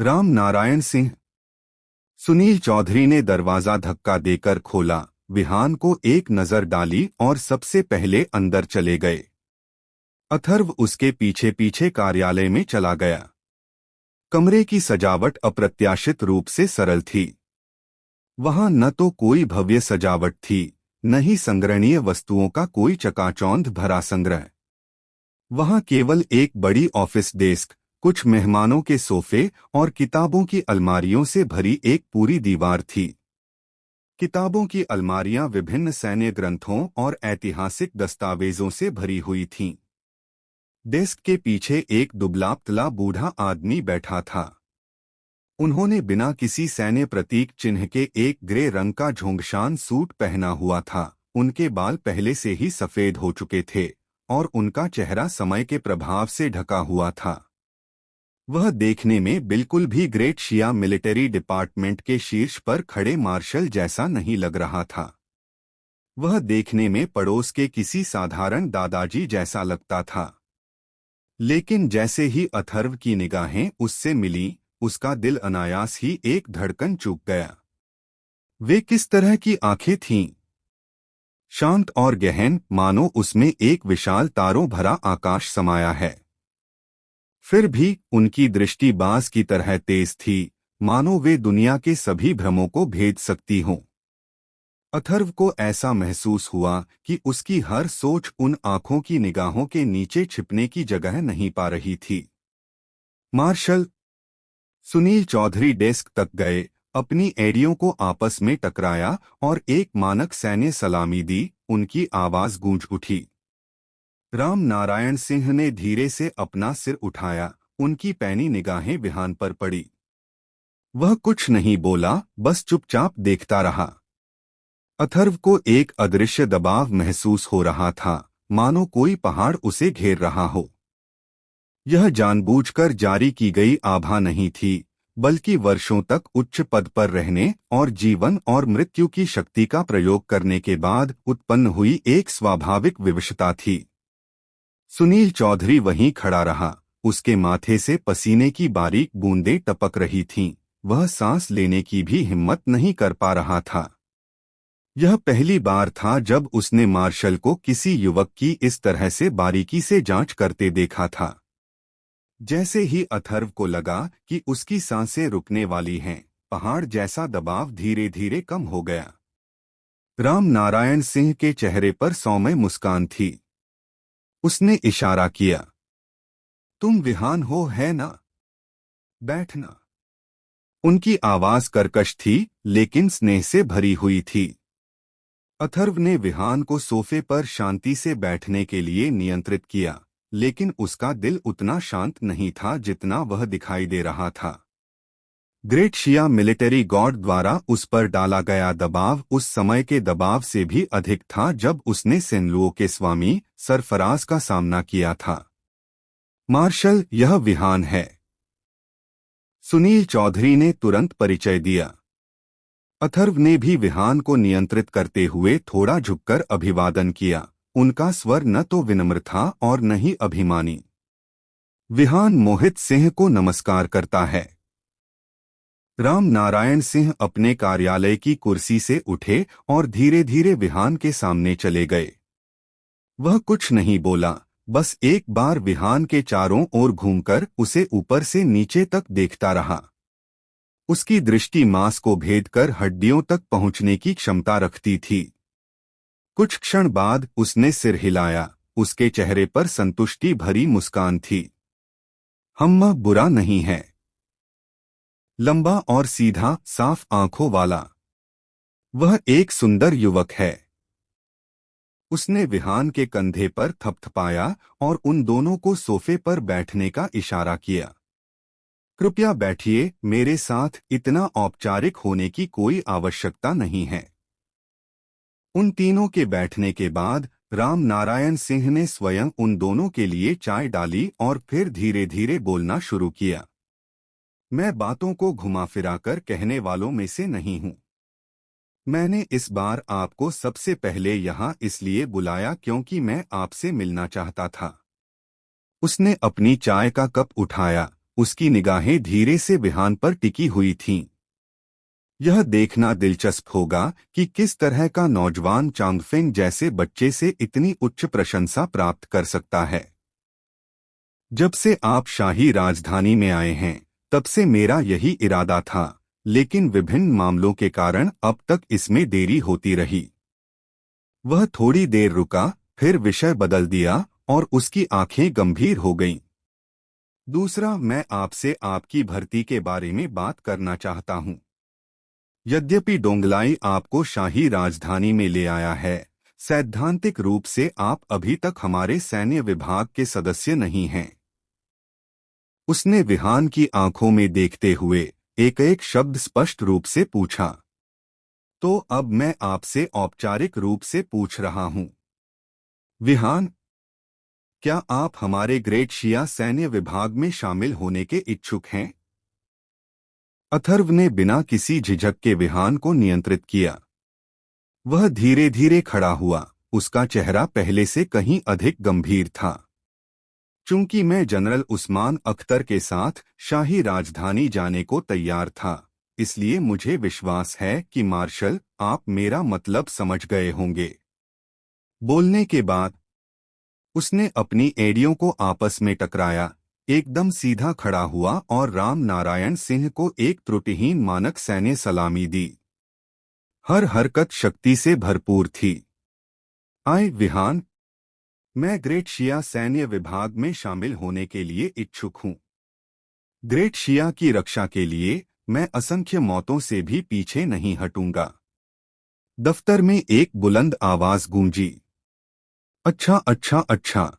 राम नारायण सिंह। सुनील चौधरी ने दरवाजा धक्का देकर खोला, विहान को एक नजर डाली और सबसे पहले अंदर चले गए। अथर्व उसके पीछे पीछे कार्यालय में चला गया। कमरे की सजावट अप्रत्याशित रूप से सरल थी। वहां न तो कोई भव्य सजावट थी, न ही संग्रहणीय वस्तुओं का कोई चकाचौंध भरा संग्रह। वहां केवल एक बड़ी ऑफिस डेस्क, कुछ मेहमानों के सोफे और किताबों की अलमारियों से भरी एक पूरी दीवार थी। किताबों की अलमारियां विभिन्न सैन्य ग्रंथों और ऐतिहासिक दस्तावेजों से भरी हुई थीं। डेस्क के पीछे एक दुबला-पतला बूढ़ा आदमी बैठा था। उन्होंने बिना किसी सैन्य प्रतीक चिन्ह के एक ग्रे रंग का झोंगशान सूट पहना हुआ था। उनके बाल पहले से ही सफेद हो चुके थे और उनका चेहरा समय के प्रभाव से ढका हुआ था। वह देखने में बिल्कुल भी ग्रेट शिया मिलिट्री डिपार्टमेंट के शीर्ष पर खड़े मार्शल जैसा नहीं लग रहा था। वह देखने में पड़ोस के किसी साधारण दादाजी जैसा लगता था। लेकिन जैसे ही अथर्व की निगाहें उससे मिलीं, उसका दिल अनायास ही एक धड़कन चूक गया। वे किस तरह की आंखें थीं? शांत और गहन, मानो उसमें एक विशाल तारों भरा आकाश समाया है। फिर भी उनकी दृष्टि बाज की तरह तेज थी, मानो वे दुनिया के सभी भ्रमों को भेद सकती हों। अथर्व को ऐसा महसूस हुआ कि उसकी हर सोच उन आंखों की निगाहों के नीचे छिपने की जगह नहीं पा रही थी। मार्शल। सुनील चौधरी डेस्क तक गए, अपनी एड़ियों को आपस में टकराया और एक मानक सैन्य सलामी दी। उनकी आवाज गूंज उठी। राम नारायण सिंह ने धीरे से अपना सिर उठाया, उनकी पैनी निगाहें विहान पर पड़ी। वह कुछ नहीं बोला, बस चुपचाप देखता रहा। अथर्व को एक अदृश्य दबाव महसूस हो रहा था, मानो कोई पहाड़ उसे घेर रहा हो। यह जानबूझकर जारी की गई आभा नहीं थी, बल्कि वर्षों तक उच्च पद पर रहने और जीवन और मृत्यु की शक्ति का प्रयोग करने के बाद उत्पन्न हुई एक स्वाभाविक विवशता थी। सुनील चौधरी वहीं खड़ा रहा, उसके माथे से पसीने की बारीक बूंदें टपक रही थीं। वह सांस लेने की भी हिम्मत नहीं कर पा रहा था। यह पहली बार था जब उसने मार्शल को किसी युवक की इस तरह से बारीकी से जांच करते देखा था। जैसे ही अथर्व को लगा कि उसकी सांसें रुकने वाली हैं, पहाड़ जैसा दबाव धीरे धीरे कम हो गया। राम नारायण सिंह के चेहरे पर सौम्य मुस्कान थी। उसने इशारा किया, तुम विहान हो है ना? बैठना। उनकी आवाज कर्कश थी, लेकिन स्नेह से भरी हुई थी। अथर्व ने विहान को सोफे पर शांति से बैठने के लिए नियंत्रित किया, लेकिन उसका दिल उतना शांत नहीं था जितना वह दिखाई दे रहा था। ग्रेट शिया मिलिट्री गॉड द्वारा उस पर डाला गया दबाव उस समय के दबाव से भी अधिक था जब उसने सेनलुओ के स्वामी सरफराज का सामना किया था। मार्शल, यह विहान है। सुनील चौधरी ने तुरंत परिचय दिया। अथर्व ने भी विहान को नियंत्रित करते हुए थोड़ा झुककर अभिवादन किया। उनका स्वर न तो विनम्र था और न ही अभिमानी। विहान मोहित सिंह को नमस्कार करता है। राम नारायण सिंह अपने कार्यालय की कुर्सी से उठे और धीरे धीरे विहान के सामने चले गए। वह कुछ नहीं बोला, बस एक बार विहान के चारों ओर घूमकर उसे ऊपर से नीचे तक देखता रहा। उसकी दृष्टि मांस को भेदकर हड्डियों तक पहुंचने की क्षमता रखती थी। कुछ क्षण बाद उसने सिर हिलाया, उसके चेहरे पर संतुष्टि भरी मुस्कान थी। हम बुरा नहीं है। लंबा और सीधा, साफ आंखों वाला। वह एक सुंदर युवक है। उसने विहान के कंधे पर थपथपाया और उन दोनों को सोफे पर बैठने का इशारा किया। कृपया बैठिए, मेरे साथ इतना औपचारिक होने की कोई आवश्यकता नहीं है। उन तीनों के बैठने के बाद राम नारायण सिंह ने स्वयं उन दोनों के लिए चाय डाली और फिर धीरे धीरे बोलना शुरू किया। मैं बातों को घुमा फिराकर कहने वालों में से नहीं हूं। मैंने इस बार आपको सबसे पहले यहाँ इसलिए बुलाया क्योंकि मैं आपसे मिलना चाहता था। उसने अपनी चाय का कप उठाया, उसकी निगाहें धीरे से विहान पर टिकी हुई थीं। यह देखना दिलचस्प होगा कि किस तरह का नौजवान चांगफेंग जैसे बच्चे से इतनी उच्च प्रशंसा प्राप्त कर सकता है। जब से आप शाही राजधानी में आए हैं, तब से मेरा यही इरादा था, लेकिन विभिन्न मामलों के कारण अब तक इसमें देरी होती रही। वह थोड़ी देर रुका, फिर विषय बदल दिया और उसकी आंखें गंभीर हो गईं। दूसरा, मैं आपसे आपकी भर्ती के बारे में बात करना चाहता हूं। यद्यपि डोंगलाई आपको शाही राजधानी में ले आया है, सैद्धांतिक रूप से आप अभी तक हमारे सैन्य विभाग के सदस्य नहीं हैं। उसने विहान की आंखों में देखते हुए एक एक शब्द स्पष्ट रूप से पूछा। तो अब मैं आपसे औपचारिक रूप से पूछ रहा हूं, विहान, क्या आप हमारे ग्रेट शिया सैन्य विभाग में शामिल होने के इच्छुक हैं? अथर्व ने बिना किसी झिझक के विहान को नियंत्रित किया। वह धीरे धीरे खड़ा हुआ, उसका चेहरा पहले से कहीं अधिक गंभीर था। चूंकि मैं जनरल उस्मान अख्तर के साथ शाही राजधानी जाने को तैयार था, इसलिए मुझे विश्वास है कि मार्शल, आप मेरा मतलब समझ गए होंगे। बोलने के बाद उसने अपनी एड़ियों को आपस में टकराया, एकदम सीधा खड़ा हुआ और राम नारायण सिंह को एक त्रुटिहीन मानक सैन्य सलामी दी। हर हरकत शक्ति से भरपूर थी। आए विहान, मैं ग्रेट शिया सैन्य विभाग में शामिल होने के लिए इच्छुक हूं। ग्रेट शिया की रक्षा के लिए मैं असंख्य मौतों से भी पीछे नहीं हटूंगा। दफ्तर में एक बुलंद आवाज गूंजी। अच्छा अच्छा अच्छा।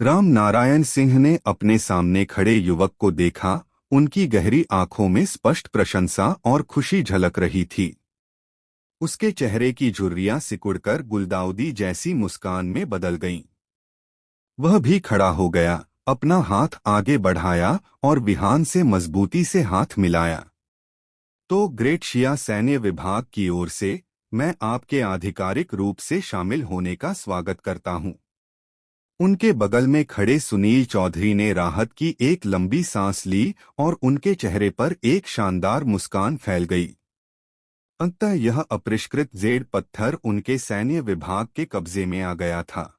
राम नारायण सिंह ने अपने सामने खड़े युवक को देखा, उनकी गहरी आंखों में स्पष्ट प्रशंसा और खुशी झलक रही थी। उसके चेहरे की झुर्रियां सिकुड़कर गुलदाउदी जैसी मुस्कान में बदल गईं। वह भी खड़ा हो गया, अपना हाथ आगे बढ़ाया और विहान से मजबूती से हाथ मिलाया। तो ग्रेट शिया सैन्य विभाग की ओर से मैं आपके आधिकारिक रूप से शामिल होने का स्वागत करता हूं। उनके बगल में खड़े सुनील चौधरी ने राहत की एक लंबी सांस ली और उनके चेहरे पर एक शानदार मुस्कान फैल गई। अंततः यह अपरिष्कृत जेड पत्थर उनके सैन्य विभाग के कब्जे में आ गया था।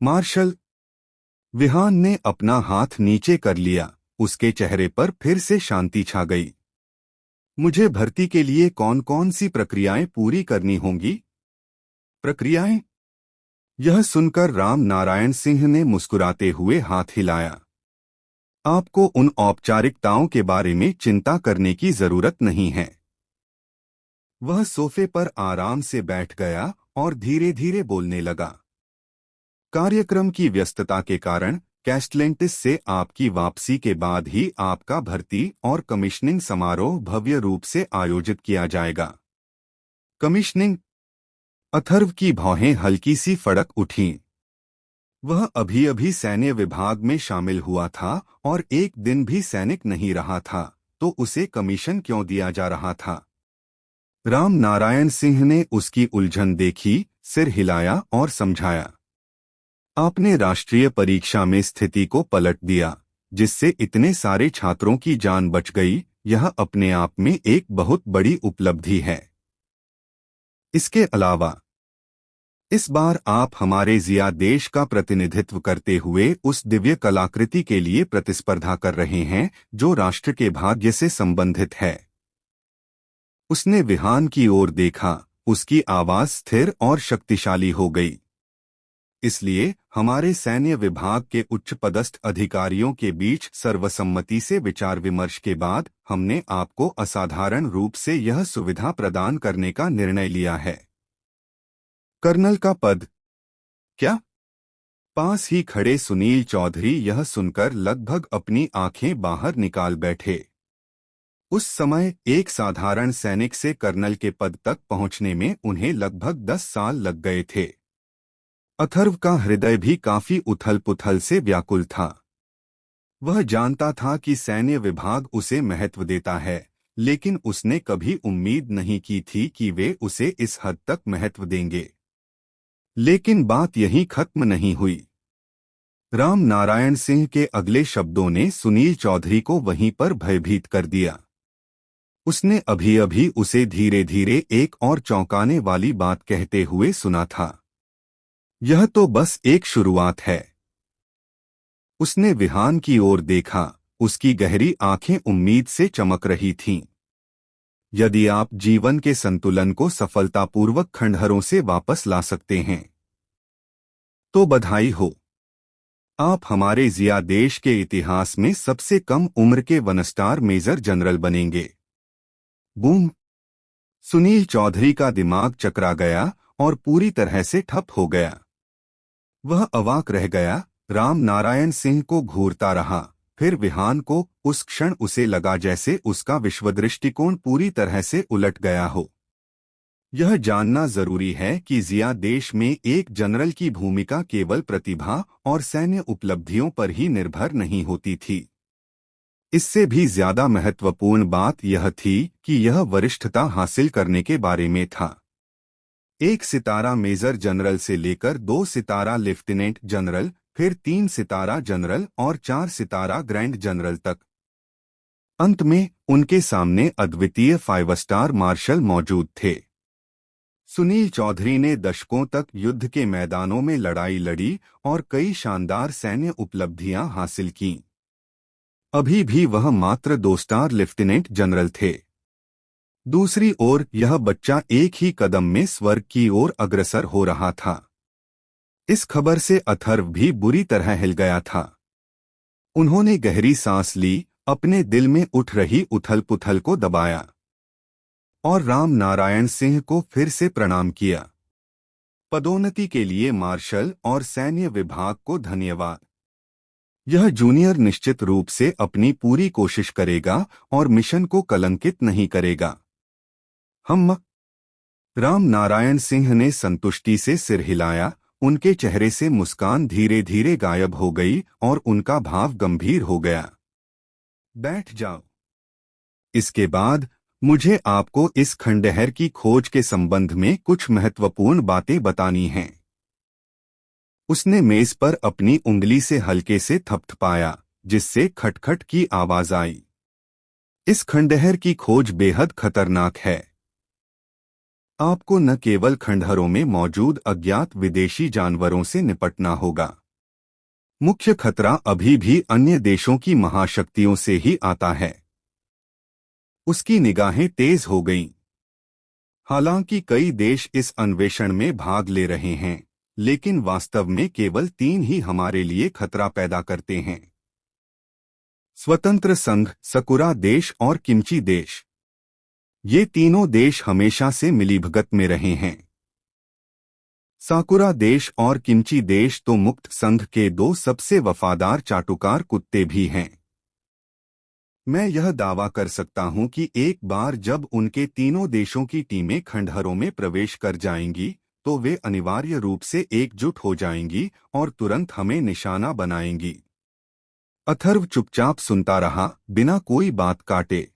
मार्शल, विहान ने अपना हाथ नीचे कर लिया, उसके चेहरे पर फिर से शांति छा गई। मुझे भर्ती के लिए कौन कौन सी प्रक्रियाएं पूरी करनी होंगी? प्रक्रियाएं? यह सुनकर राम नारायण सिंह ने मुस्कुराते हुए हाथ हिलाया। आपको उन औपचारिकताओं के बारे में चिंता करने की जरूरत नहीं है। वह सोफे पर आराम से बैठ गया और धीरे धीरे बोलने लगा। कार्यक्रम की व्यस्तता के कारण कैस्टलेंटिस से आपकी वापसी के बाद ही आपका भर्ती और कमिश्निंग समारोह भव्य रूप से आयोजित किया जाएगा। कमिश्निंग? अथर्व की भौहें हल्की सी फड़क उठीं। वह अभी अभी सैन्य विभाग में शामिल हुआ था और एक दिन भी सैनिक नहीं रहा था, तो उसे कमीशन क्यों दिया जा रहा था? राम नारायण सिंह ने उसकी उलझन देखी, सिर हिलाया और समझाया। आपने राष्ट्रीय परीक्षा में स्थिति को पलट दिया, जिससे इतने सारे छात्रों की जान बच गई। यह अपने आप में एक बहुत बड़ी उपलब्धि है। इसके अलावा इस बार आप हमारे जिया देश का प्रतिनिधित्व करते हुए उस दिव्य कलाकृति के लिए प्रतिस्पर्धा कर रहे हैं जो राष्ट्र के भाग्य से संबंधित है। उसने विहान की ओर देखा, उसकी आवाज स्थिर और शक्तिशाली हो गई। इसलिए हमारे सैन्य विभाग के उच्च पदस्थ अधिकारियों के बीच सर्वसम्मति से विचार विमर्श के बाद हमने आपको असाधारण रूप से यह सुविधा प्रदान करने का निर्णय लिया है। कर्नल का पद? क्या? पास ही खड़े सुनील चौधरी यह सुनकर लगभग अपनी आंखें बाहर निकाल बैठे। उस समय एक साधारण सैनिक से कर्नल के पद तक पहुंचने में उन्हें लगभग 10 साल लग गए थे। अथर्व का हृदय भी काफी उथल-पुथल से व्याकुल था। वह जानता था कि सैन्य विभाग उसे महत्व देता है, लेकिन उसने कभी उम्मीद नहीं की थी कि वे उसे इस हद तक महत्व देंगे। लेकिन बात यहीं खत्म नहीं हुई। राम नारायण सिंह के अगले शब्दों ने सुनील चौधरी को वहीं पर भयभीत कर दिया। उसने अभी अभी उसे धीरे धीरे एक और चौंकाने वाली बात कहते हुए सुना था। यह तो बस एक शुरुआत है। उसने विहान की ओर देखा, उसकी गहरी आंखें उम्मीद से चमक रही थीं। यदि आप जीवन के संतुलन को सफलतापूर्वक खंडहरों से वापस ला सकते हैं तो बधाई हो। आप हमारे जिया देश के इतिहास में सबसे कम उम्र के वन स्टार मेजर जनरल बनेंगे। बूम! सुनील चौधरी का दिमाग चकरा गया और पूरी तरह से ठप हो गया। वह अवाक रह गया, राम नारायण सिंह को घूरता रहा, फिर विहान को। उस क्षण उसे लगा जैसे उसका विश्वदृष्टिकोण पूरी तरह से उलट गया हो। यह जानना जरूरी है कि जिया देश में एक जनरल की भूमिका केवल प्रतिभा और सैन्य उपलब्धियों पर ही निर्भर नहीं होती थी। इससे भी ज्यादा महत्वपूर्ण बात यह थी कि यह वरिष्ठता हासिल करने के बारे में था। 1 सितारा मेजर जनरल से लेकर 2 सितारा लेफ्टिनेंट जनरल, फिर 3 सितारा जनरल और 4 सितारा ग्रैंड जनरल तक। अंत में उनके सामने अद्वितीय 5 स्टार मार्शल मौजूद थे। सुनील चौधरी ने दशकों तक युद्ध के मैदानों में लड़ाई लड़ी और कई शानदार सैन्य उपलब्धियां हासिल कीं। अभी भी वह मात्र 2 स्टार लेफ्टिनेंट जनरल थे। दूसरी ओर यह बच्चा एक ही कदम में स्वर्ग की ओर अग्रसर हो रहा था। इस खबर से अथर्व भी बुरी तरह हिल गया था। उन्होंने गहरी सांस ली, अपने दिल में उठ रही उथल पुथल को दबाया और राम नारायण सिंह को फिर से प्रणाम किया। पदोन्नति के लिए मार्शल और सैन्य विभाग को धन्यवाद। यह जूनियर निश्चित रूप से अपनी पूरी कोशिश करेगा और मिशन को कलंकित नहीं करेगा। हम। राम नारायण सिंह ने संतुष्टि से सिर हिलाया, उनके चेहरे से मुस्कान धीरे धीरे गायब हो गई और उनका भाव गंभीर हो गया। बैठ जाओ। इसके बाद मुझे आपको इस खंडहर की खोज के संबंध में कुछ महत्वपूर्ण बातें बतानी हैं। उसने मेज पर अपनी उंगली से हल्के से थपथपाया, जिससे खटखट की आवाज आई। इस खंडहर की खोज बेहद खतरनाक है। आपको न केवल खंडहरों में मौजूद अज्ञात विदेशी जानवरों से निपटना होगा। मुख्य खतरा अभी भी अन्य देशों की महाशक्तियों से ही आता है। उसकी निगाहें तेज हो गईं। हालांकि कई देश इस अन्वेषण में भाग ले रहे हैं, लेकिन वास्तव में केवल 3 ही हमारे लिए खतरा पैदा करते हैं। स्वतंत्र संघ, सकुरा देश और किमची देश। ये तीनों देश हमेशा से मिलीभगत में रहे हैं। साकुरा देश और किमची देश तो मुक्त संघ के 2 सबसे वफादार चाटुकार कुत्ते भी हैं। मैं यह दावा कर सकता हूं कि एक बार जब उनके तीनों देशों की टीमें खंडहरों में प्रवेश कर जाएंगी तो वे अनिवार्य रूप से एकजुट हो जाएंगी और तुरंत हमें निशाना बनाएंगी। अथर्व चुपचाप सुनता रहा, बिना कोई बात काटे।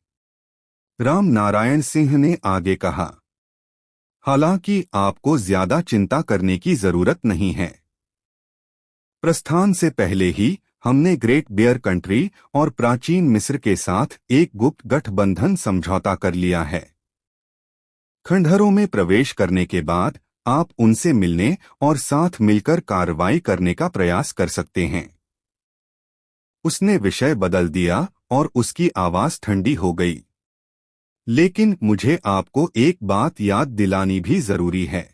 राम नारायण सिंह ने आगे कहा, हालांकि आपको ज्यादा चिंता करने की जरूरत नहीं है। प्रस्थान से पहले ही हमने ग्रेट बियर कंट्री और प्राचीन मिस्र के साथ एक गुप्त गठबंधन समझौता कर लिया है। खंडहरों में प्रवेश करने के बाद आप उनसे मिलने और साथ मिलकर कार्रवाई करने का प्रयास कर सकते हैं। उसने विषय बदल दिया और उसकी आवाज ठंडी हो गई। लेकिन मुझे आपको एक बात याद दिलानी भी जरूरी है।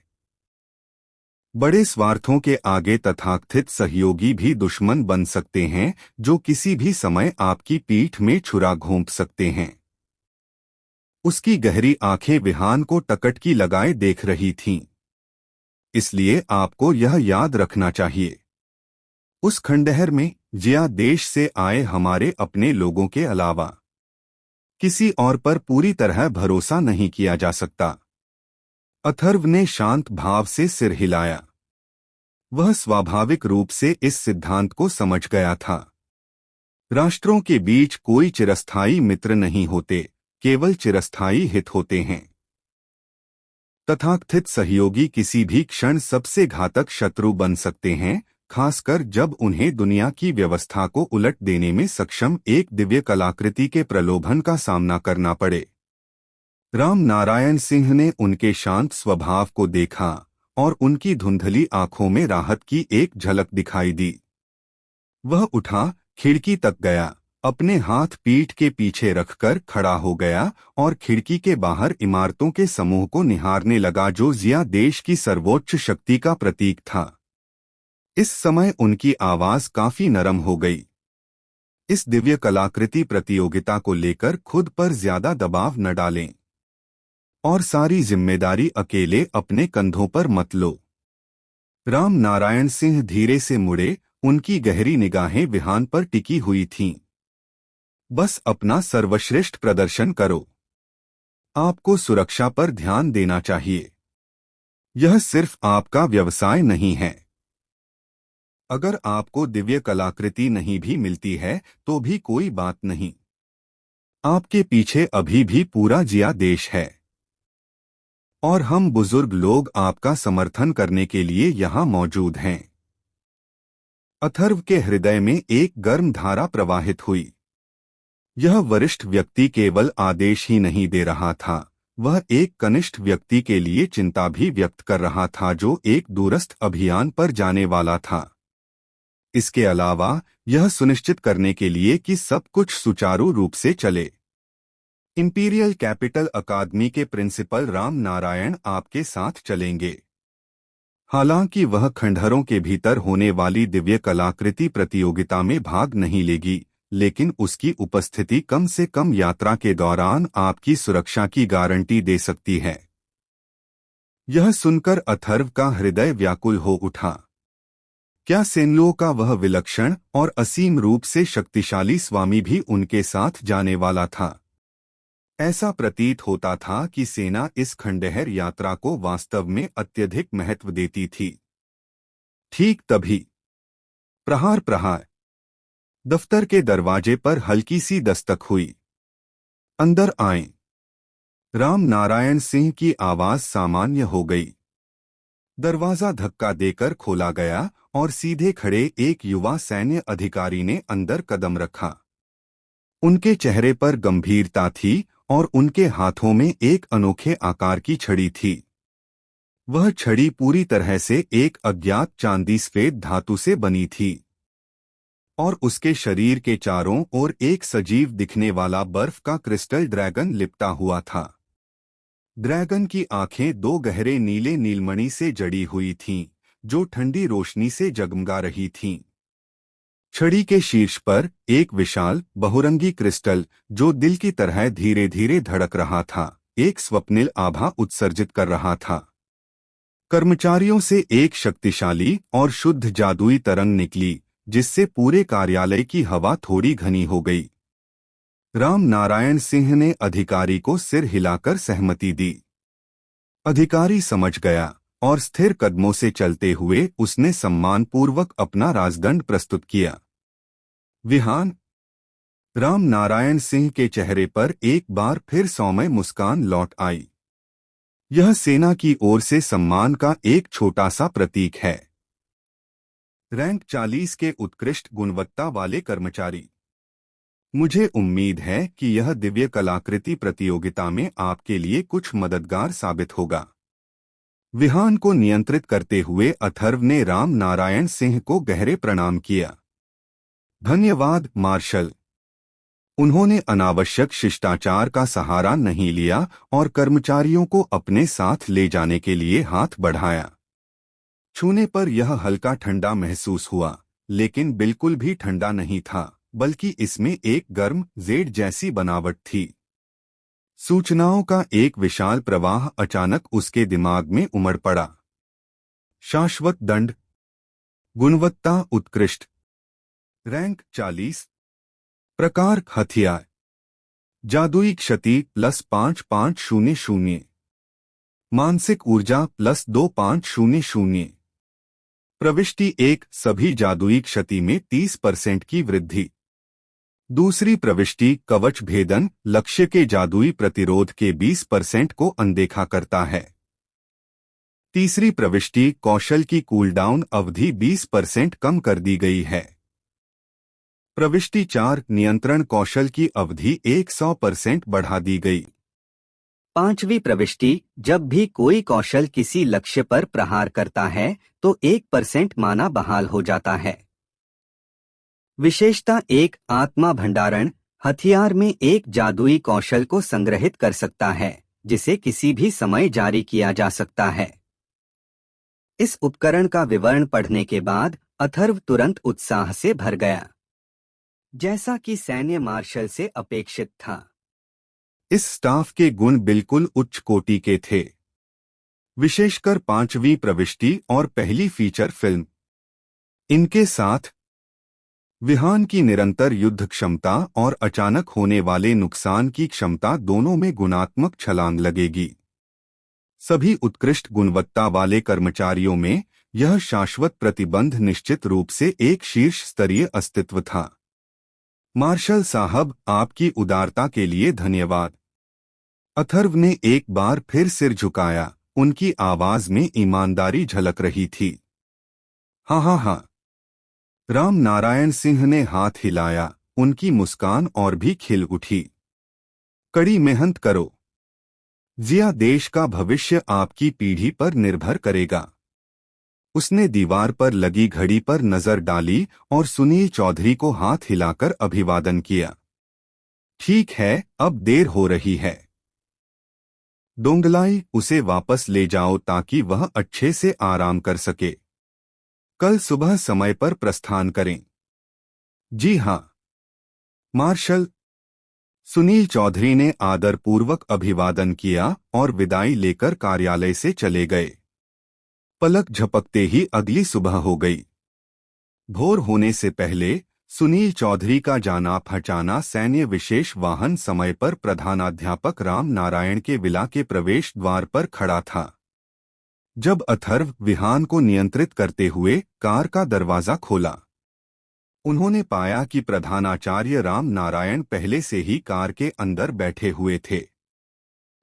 बड़े स्वार्थों के आगे तथाकथित सहयोगी भी दुश्मन बन सकते हैं, जो किसी भी समय आपकी पीठ में छुरा घोंप सकते हैं। उसकी गहरी आंखें विहान को टकटकी लगाए देख रही थीं। इसलिए आपको यह याद रखना चाहिए, उस खंडहर में जिया देश से आए हमारे अपने लोगों के अलावा किसी और पर पूरी तरह भरोसा नहीं किया जा सकता। अथर्व ने शांत भाव से सिर हिलाया। वह स्वाभाविक रूप से इस सिद्धांत को समझ गया था। राष्ट्रों के बीच कोई चिरस्थायी मित्र नहीं होते, केवल चिरस्थायी हित होते हैं। तथाकथित सहयोगी किसी भी क्षण सबसे घातक शत्रु बन सकते हैं, खासकर जब उन्हें दुनिया की व्यवस्था को उलट देने में सक्षम एक दिव्य कलाकृति के प्रलोभन का सामना करना पड़े। राम नारायण सिंह ने उनके शांत स्वभाव को देखा और उनकी धुंधली आंखों में राहत की एक झलक दिखाई दी। वह उठा, खिड़की तक गया, अपने हाथ पीठ के पीछे रखकर खड़ा हो गया और खिड़की के बाहर इमारतों के समूह को निहारने लगा जो जिया देश की सर्वोच्च शक्ति का प्रतीक था। इस समय उनकी आवाज काफी नरम हो गई। इस दिव्य कलाकृति प्रतियोगिता को लेकर खुद पर ज्यादा दबाव न डालें और सारी जिम्मेदारी अकेले अपने कंधों पर मत लो। राम नारायण सिंह धीरे से मुड़े, उनकी गहरी निगाहें विहान पर टिकी हुई थीं। बस अपना सर्वश्रेष्ठ प्रदर्शन करो। आपको सुरक्षा पर ध्यान देना चाहिए। यह सिर्फ आपका व्यवसाय नहीं है। अगर आपको दिव्य कलाकृति नहीं भी मिलती है तो भी कोई बात नहीं। आपके पीछे अभी भी पूरा जिया देश है और हम बुजुर्ग लोग आपका समर्थन करने के लिए यहाँ मौजूद हैं। अथर्व के हृदय में एक गर्म धारा प्रवाहित हुई। यह वरिष्ठ व्यक्ति केवल आदेश ही नहीं दे रहा था, वह एक कनिष्ठ व्यक्ति के लिए चिंता भी व्यक्त कर रहा था जो एक दूरस्थ अभियान पर जाने वाला था। इसके अलावा यह सुनिश्चित करने के लिए कि सब कुछ सुचारू रूप से चले। इंपीरियल कैपिटल अकादमी के प्रिंसिपल राम नारायण आपके साथ चलेंगे। हालांकि वह खंडहरों के भीतर होने वाली दिव्य कलाकृति प्रतियोगिता में भाग नहीं लेगी, लेकिन उसकी उपस्थिति कम से कम यात्रा के दौरान आपकी सुरक्षा की गारंटी दे सकती है। यह सुनकर अथर्व का हृदय व्याकुल हो उठा। क्या सेनलो का वह विलक्षण और असीम रूप से शक्तिशाली स्वामी भी उनके साथ जाने वाला था? ऐसा प्रतीत होता था कि सेना इस खंडहर यात्रा को वास्तव में अत्यधिक महत्व देती थी। ठीक तभी प्रहार प्रहार दफ्तर के दरवाजे पर हल्की सी दस्तक हुई। अंदर आएं। राम नारायण सिंह की आवाज सामान्य हो गई। दरवाजा धक्का देकर खोला गया और सीधे खड़े एक युवा सैन्य अधिकारी ने अंदर कदम रखा। उनके चेहरे पर गंभीरता थी और उनके हाथों में एक अनोखे आकार की छड़ी थी। वह छड़ी पूरी तरह से एक अज्ञात चांदी सफेद धातु से बनी थी और उसके शरीर के चारों ओर एक सजीव दिखने वाला बर्फ का क्रिस्टल ड्रैगन लिपटा हुआ था। ड्रैगन की आंखें दो गहरे नीले नीलमणि से जड़ी हुई थीं, जो ठंडी रोशनी से जगमगा रही थीं। छड़ी के शीर्ष पर एक विशाल बहुरंगी क्रिस्टल, जो दिल की तरह धीरे धीरे धड़क रहा था, एक स्वप्निल आभा उत्सर्जित कर रहा था। कर्मचारियों से एक शक्तिशाली और शुद्ध जादुई तरंग निकली, जिससे पूरे कार्यालय की हवा थोड़ी घनी हो गई। राम नारायण सिंह ने अधिकारी को सिर हिलाकर सहमति दी। अधिकारी समझ गया और स्थिर कदमों से चलते हुए उसने सम्मानपूर्वक अपना राजदंड प्रस्तुत किया। विहान। राम नारायण सिंह के चेहरे पर एक बार फिर सौम्य मुस्कान लौट आई। यह सेना की ओर से सम्मान का एक छोटा सा प्रतीक है। रैंक 40 के उत्कृष्ट गुणवत्ता वाले कर्मचारी। मुझे उम्मीद है कि यह दिव्य कलाकृति प्रतियोगिता में आपके लिए कुछ मददगार साबित होगा। विहान को नियंत्रित करते हुए अथर्व ने राम नारायण सिंह को गहरे प्रणाम किया। धन्यवाद मार्शल। उन्होंने अनावश्यक शिष्टाचार का सहारा नहीं लिया और कर्मचारियों को अपने साथ ले जाने के लिए हाथ बढ़ाया। छूने पर यह हल्का ठंडा महसूस हुआ, लेकिन बिल्कुल भी ठंडा नहीं था, बल्कि इसमें एक गर्म जेड जैसी बनावट थी। सूचनाओं का एक विशाल प्रवाह अचानक उसके दिमाग में उमड़ पड़ा। शाश्वत दंड, गुणवत्ता उत्कृष्ट, रैंक 40, प्रकार हथियार, जादुई क्षति +5500, मानसिक ऊर्जा +2500, प्रविष्टि 1, सभी जादुई क्षति में 30% की वृद्धि। दूसरी प्रविष्टि कवच भेदन, लक्ष्य के जादुई प्रतिरोध के 20% को अनदेखा करता है। तीसरी प्रविष्टि कौशल की कूलडाउन अवधि 20% कम कर दी गई है। प्रविष्टि 4 नियंत्रण कौशल की अवधि 100% बढ़ा दी गई। पांचवी प्रविष्टि जब भी कोई कौशल किसी लक्ष्य पर प्रहार करता है तो 1% माना बहाल हो जाता है। विशेषता 1 आत्मा भंडारण हथियार में एक जादुई कौशल को संग्रहित कर सकता है जिसे किसी भी समय जारी किया जा सकता है। इस उपकरण का विवरण पढ़ने के बाद अथर्व तुरंत उत्साह से भर गया, जैसा कि सैन्य मार्शल से अपेक्षित था। इस स्टाफ के गुण बिल्कुल उच्च कोटि के थे, विशेषकर 5वीं प्रविष्टि और पहली फीचर फिल्म। इनके साथ विहान की निरंतर युद्ध क्षमता और अचानक होने वाले नुकसान की क्षमता दोनों में गुणात्मक छलांग लगेगी। सभी उत्कृष्ट गुणवत्ता वाले कर्मचारियों में यह शाश्वत प्रतिबंध निश्चित रूप से एक शीर्ष स्तरीय अस्तित्व था। मार्शल साहब, आपकी उदारता के लिए धन्यवाद। अथर्व ने एक बार फिर सिर झुकाया, उनकी आवाज में ईमानदारी झलक रही थी। हाँ हाँ हाँ। राम नारायण सिंह ने हाथ हिलाया, उनकी मुस्कान और भी खिल उठी। कड़ी मेहनत करो जिया, देश का भविष्य आपकी पीढ़ी पर निर्भर करेगा। उसने दीवार पर लगी घड़ी पर नजर डाली और सुनील चौधरी को हाथ हिलाकर अभिवादन किया। ठीक है, अब देर हो रही है। डोंगलाई, उसे वापस ले जाओ ताकि वह अच्छे से आराम कर सके। कल सुबह समय पर प्रस्थान करें। जी हाँ मार्शल। सुनील चौधरी ने आदरपूर्वक अभिवादन किया और विदाई लेकर कार्यालय से चले गए। पलक झपकते ही अगली सुबह हो गई। भोर होने से पहले सुनील चौधरी का जाना पहचाना सैन्य विशेष वाहन समय पर प्रधानाध्यापक राम नारायण के विला के प्रवेश द्वार पर खड़ा था। जब अथर्व विहान को नियंत्रित करते हुए कार का दरवाजा खोला, उन्होंने पाया कि प्रधानाचार्य राम नारायण पहले से ही कार के अंदर बैठे हुए थे।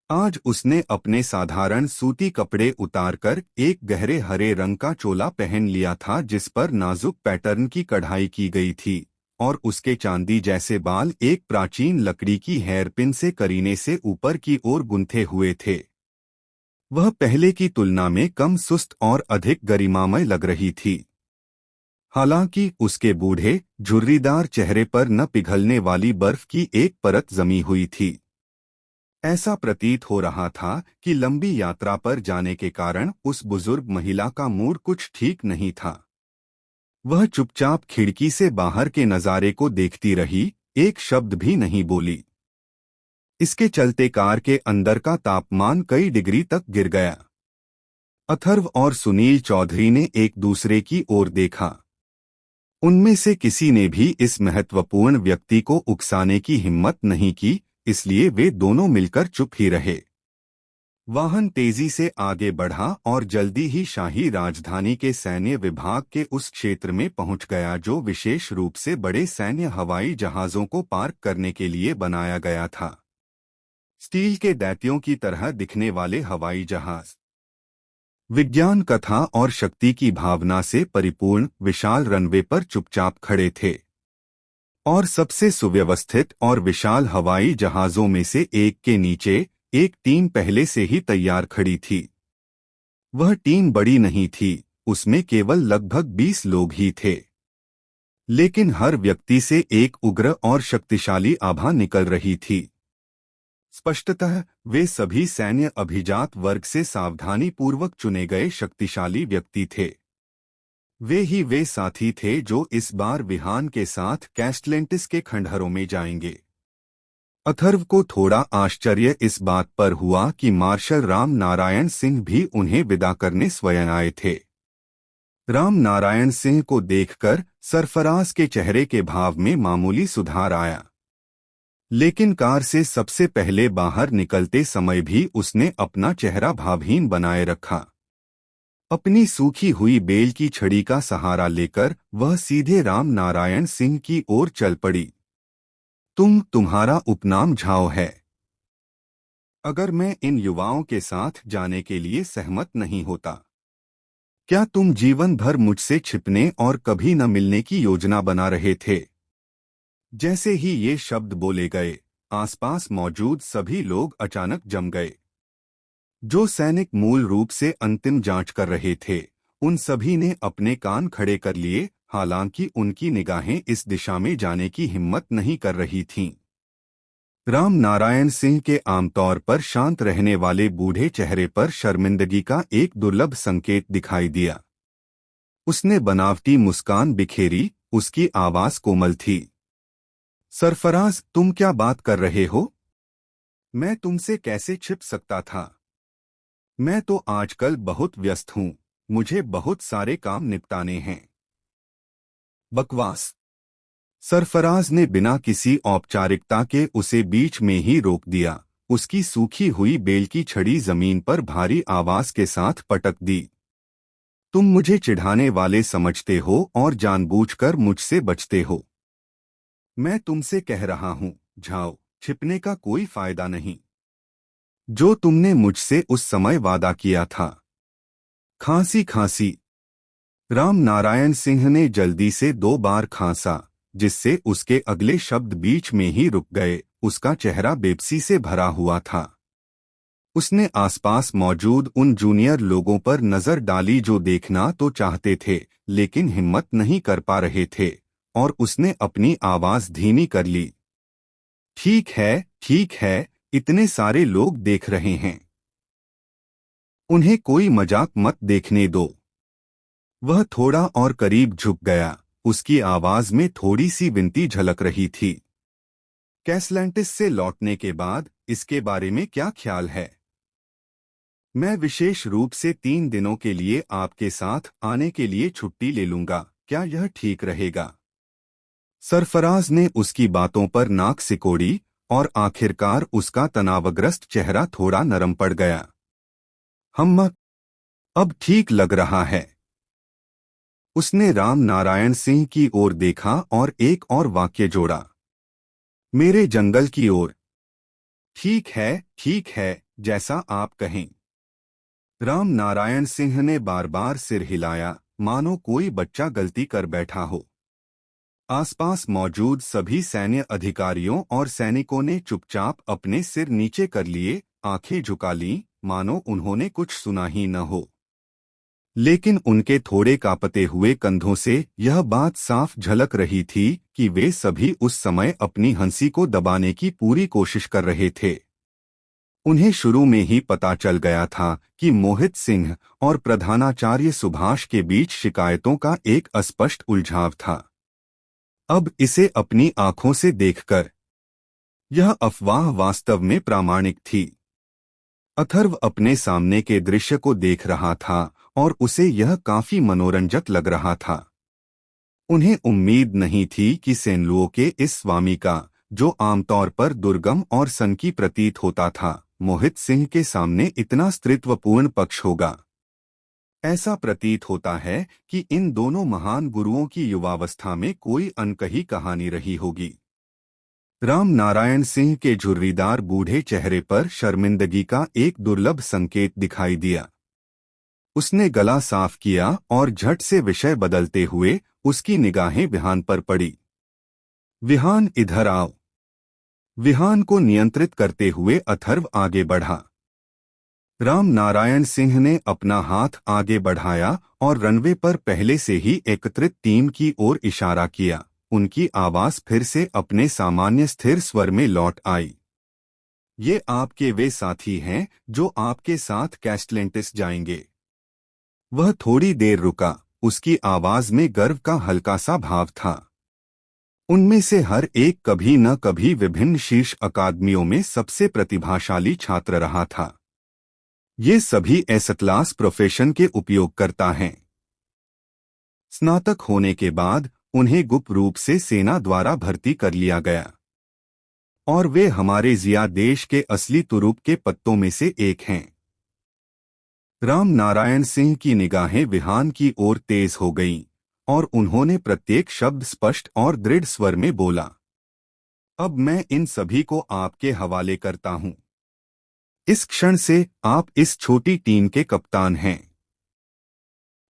आज उसने अपने साधारण सूती कपड़े उतारकर एक गहरे हरे रंग का चोला पहन लिया था जिस पर नाजुक पैटर्न की कढ़ाई की गई थी, और उसके चांदी जैसे बाल एक प्राचीन लकड़ी की हेयरपिन से करीने से ऊपर की ओर गुंथे हुए थे। वह पहले की तुलना में कम सुस्त और अधिक गरिमामय लग रही थी। हालांकि उसके बूढ़े झुर्रीदार चेहरे पर न पिघलने वाली बर्फ की एक परत जमी हुई थी। ऐसा प्रतीत हो रहा था कि लंबी यात्रा पर जाने के कारण उस बुजुर्ग महिला का मूड कुछ ठीक नहीं था। वह चुपचाप खिड़की से बाहर के नजारे को देखती रही, एक शब्द भी नहीं बोली। इसके चलते कार के अंदर का तापमान कई डिग्री तक गिर गया। अथर्व और सुनील चौधरी ने एक दूसरे की ओर देखा। उनमें से किसी ने भी इस महत्वपूर्ण व्यक्ति को उकसाने की हिम्मत नहीं की, इसलिए वे दोनों मिलकर चुप ही रहे। वाहन तेजी से आगे बढ़ा और जल्दी ही शाही राजधानी के सैन्य विभाग के उस क्षेत्र में पहुंच गया जो विशेष रूप से बड़े सैन्य हवाई जहाजों को पार्क करने के लिए बनाया गया था। स्टील के दैत्यों की तरह दिखने वाले हवाई जहाज विज्ञान कथा और शक्ति की भावना से परिपूर्ण विशाल रनवे पर चुपचाप खड़े थे, और सबसे सुव्यवस्थित और विशाल हवाई जहाजों में से एक के नीचे एक टीम पहले से ही तैयार खड़ी थी। वह टीम बड़ी नहीं थी, उसमें केवल लगभग 20 लोग ही थे, लेकिन हर व्यक्ति से एक उग्र और शक्तिशाली आभा निकल रही थी। स्पष्टतः वे सभी सैन्य अभिजात वर्ग से सावधानी पूर्वक चुने गए शक्तिशाली व्यक्ति थे। वे साथी थे जो इस बार विहान के साथ कैस्टलेंटिस के खंडहरों में जाएंगे। अथर्व को थोड़ा आश्चर्य इस बात पर हुआ कि मार्शल राम नारायण सिंह भी उन्हें विदा करने स्वयं आए थे। राम नारायण सिंह को देखकर सरफराज के चेहरे के भाव में मामूली सुधार आया, लेकिन कार से सबसे पहले बाहर निकलते समय भी उसने अपना चेहरा भावहीन बनाए रखा। अपनी सूखी हुई बेल की छड़ी का सहारा लेकर वह सीधे राम नारायण सिंह की ओर चल पड़ी। तुम्हारा उपनाम झाओ है। अगर मैं इन युवाओं के साथ जाने के लिए सहमत नहीं होता, क्या तुम जीवन भर मुझसे छिपने और कभी न मिलने की योजना बना रहे थे? जैसे ही ये शब्द बोले गए, आसपास मौजूद सभी लोग अचानक जम गए। जो सैनिक मूल रूप से अंतिम जांच कर रहे थे, उन सभी ने अपने कान खड़े कर लिए, हालांकि उनकी निगाहें इस दिशा में जाने की हिम्मत नहीं कर रही थीं। राम नारायण सिंह के आमतौर पर शांत रहने वाले बूढ़े चेहरे पर शर्मिंदगी का एक दुर्लभ संकेत दिखाई दिया। उसने बनावटी मुस्कान बिखेरी, उसकी आवाज कोमल थी। सरफराज, तुम क्या बात कर रहे हो? मैं तुमसे कैसे छिप सकता था? मैं तो आजकल बहुत व्यस्त हूँ, मुझे बहुत सारे काम निपटाने हैं। बकवास। सरफराज ने बिना किसी औपचारिकता के उसे बीच में ही रोक दिया। उसकी सूखी हुई बेल की छड़ी जमीन पर भारी आवाज के साथ पटक दी। तुम मुझे चिढ़ाने वाले समझते हो और जानबूझकर मुझसे बचते हो। मैं तुमसे कह रहा हूं, जाओ, छिपने का कोई फायदा नहीं। जो तुमने मुझसे उस समय वादा किया था। खांसी खांसी। राम नारायण सिंह ने जल्दी से 2 बार खांसा, जिससे उसके अगले शब्द बीच में ही रुक गए। उसका चेहरा बेबसी से भरा हुआ था। उसने आसपास मौजूद उन जूनियर लोगों पर नजर डाली जो देखना तो चाहते थे, लेकिन हिम्मत नहीं कर पा रहे थे, और उसने अपनी आवाज धीमी कर ली। ठीक है, इतने सारे लोग देख रहे हैं, उन्हें कोई मजाक मत देखने दो। वह थोड़ा और करीब झुक गया, उसकी आवाज में थोड़ी सी विनती झलक रही थी। कैसलैंटिस से लौटने के बाद इसके बारे में क्या ख्याल है? मैं विशेष रूप से 3 दिनों के लिए आपके साथ आने के लिए छुट्टी ले लूंगा, क्या यह ठीक रहेगा? सरफराज ने उसकी बातों पर नाक सिकोड़ी, और आखिरकार उसका तनावग्रस्त चेहरा थोड़ा नरम पड़ गया। हम अब ठीक लग रहा है। उसने राम नारायण सिंह की ओर देखा और एक और वाक्य जोड़ा, मेरे जंगल की ओर। ठीक है, जैसा आप कहें। राम नारायण सिंह ने बार बार सिर हिलाया, मानो कोई बच्चा गलती कर बैठा हो। आसपास मौजूद सभी सैन्य अधिकारियों और सैनिकों ने चुपचाप अपने सिर नीचे कर लिए, आंखें झुका लीं, मानो उन्होंने कुछ सुना ही न हो। लेकिन उनके थोड़े कांपते हुए कंधों से यह बात साफ झलक रही थी कि वे सभी उस समय अपनी हंसी को दबाने की पूरी कोशिश कर रहे थे। उन्हें शुरू में ही पता चल गया था कि मोहित सिंह और प्रधानाचार्य सुभाष के बीच शिकायतों का एक अस्पष्ट उलझाव था। अब इसे अपनी आंखों से देखकर यह अफवाह वास्तव में प्रामाणिक थी। अथर्व अपने सामने के दृश्य को देख रहा था और उसे यह काफी मनोरंजक लग रहा था। उन्हें उम्मीद नहीं थी कि सेनलुओ के इस स्वामी का, जो आमतौर पर दुर्गम और सनकी प्रतीत होता था, मोहित सिंह के सामने इतना स्त्रीत्वपूर्ण पक्ष होगा। ऐसा प्रतीत होता है कि इन दोनों महान गुरुओं की युवावस्था में कोई अनकही कहानी रही होगी। राम नारायण सिंह के झुर्रीदार बूढ़े चेहरे पर शर्मिंदगी का एक दुर्लभ संकेत दिखाई दिया। उसने गला साफ किया और झट से विषय बदलते हुए उसकी निगाहें विहान पर पड़ी। विहान, इधर आओ। विहान को नियंत्रित करते हुए अथर्व आगे बढ़ा। राम नारायण सिंह ने अपना हाथ आगे बढ़ाया और रनवे पर पहले से ही एकत्रित टीम की ओर इशारा किया। उनकी आवाज फिर से अपने सामान्य स्थिर स्वर में लौट आई। ये आपके वे साथी हैं जो आपके साथ कैस्टलेंटिस जाएंगे। वह थोड़ी देर रुका, उसकी आवाज में गर्व का हल्का सा भाव था। उनमें से हर एक कभी न कभी विभिन्न शीर्ष अकादमियों में सबसे प्रतिभाशाली छात्र रहा था। ये सभी एस क्लास प्रोफेशन के उपयोगकर्ता हैं। स्नातक होने के बाद उन्हें गुप्त रूप से सेना द्वारा भर्ती कर लिया गया, और वे हमारे जिया देश के असली तुरुप के पत्तों में से एक हैं। राम नारायण सिंह की निगाहें विहान की ओर तेज हो गईं, और उन्होंने प्रत्येक शब्द स्पष्ट और दृढ़ स्वर में बोला, अब मैं इन सभी को आपके हवाले करता हूं। इस क्षण से आप इस छोटी टीम के कप्तान हैं।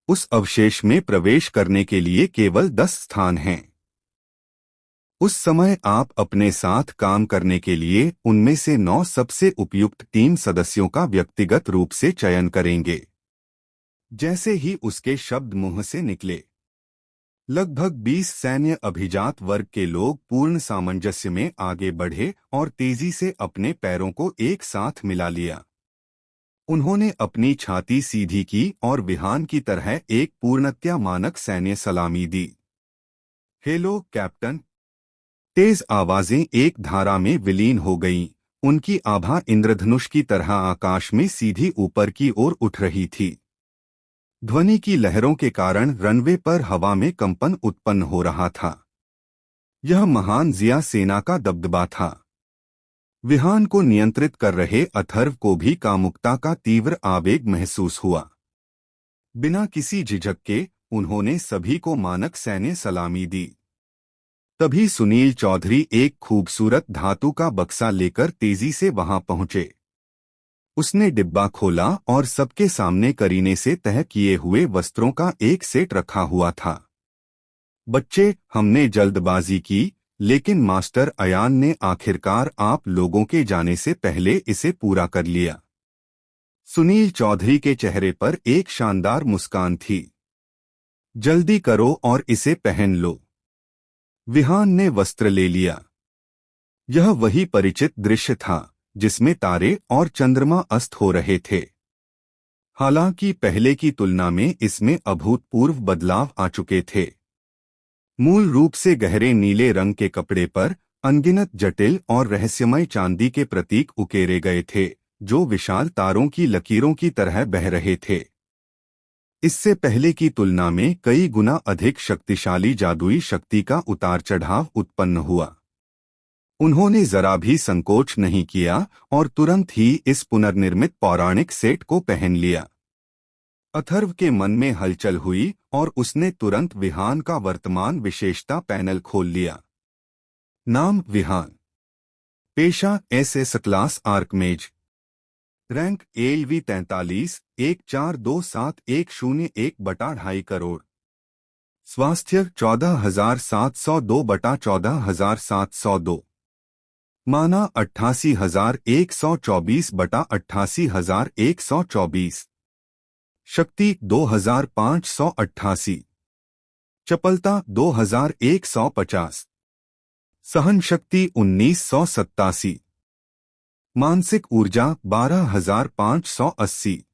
उस अवशेष में प्रवेश करने के लिए केवल 10 स्थान हैं। उस समय आप अपने साथ काम करने के लिए उनमें से 9 सबसे उपयुक्त टीम सदस्यों का व्यक्तिगत रूप से चयन करेंगे। जैसे ही उसके शब्द मुंह से निकले, लगभग 20 सैन्य अभिजात वर्ग के लोग पूर्ण सामंजस्य में आगे बढ़े और तेजी से अपने पैरों को एक साथ मिला लिया। उन्होंने अपनी छाती सीधी की और विहान की तरह एक पूर्णतया मानक सैन्य सलामी दी। Hello captain. तेज आवाजें एक धारा में विलीन हो गईं। उनकी आभा इंद्रधनुष की तरह आकाश में सीधी ऊपर की ओर उठ रही थी। ध्वनि की लहरों के कारण रनवे पर हवा में कंपन उत्पन्न हो रहा था। यह महान जिया सेना का दबदबा था। विहान को नियंत्रित कर रहे अथर्व को भी कामुकता का तीव्र आवेग महसूस हुआ। बिना किसी झिझक के उन्होंने सभी को मानक सैन्य सलामी दी। तभी सुनील चौधरी एक खूबसूरत धातु का बक्सा लेकर तेजी से वहां पहुंचे। उसने डिब्बा खोला और सबके सामने करीने से तह किए हुए वस्त्रों का एक सेट रखा हुआ था। बच्चे, हमने जल्दबाजी की, लेकिन मास्टर अयान ने आखिरकार आप लोगों के जाने से पहले इसे पूरा कर लिया। सुनील चौधरी के चेहरे पर एक शानदार मुस्कान थी। जल्दी करो और इसे पहन लो। विहान ने वस्त्र ले लिया। यह वही परिचित दृश्य था जिसमें तारे और चंद्रमा अस्त हो रहे थे। हालांकि पहले की तुलना में इसमें अभूतपूर्व बदलाव आ चुके थे। मूल रूप से गहरे नीले रंग के कपड़े पर अनगिनत जटिल और रहस्यमय चांदी के प्रतीक उकेरे गए थे, जो विशाल तारों की लकीरों की तरह बह रहे थे। इससे पहले की तुलना में कई गुना अधिक शक्तिशाली जादुई शक्ति का उतार चढ़ाव उत्पन्न हुआ। उन्होंने जरा भी संकोच नहीं किया और तुरंत ही इस पुनर्निर्मित पौराणिक सेट को पहन लिया। अथर्व के मन में हलचल हुई और उसने तुरंत विहान का वर्तमान विशेषता पैनल खोल लिया। नाम विहान। पेशा SS class archmage. Rank ALV 43 142710 crore. स्वास्थ्य 14,702/14,702। माना 88,124/88,124। शक्ति 2,588। चपलता 2,150। सहन शक्ति 1,987। मानसिक ऊर्जा 12,580।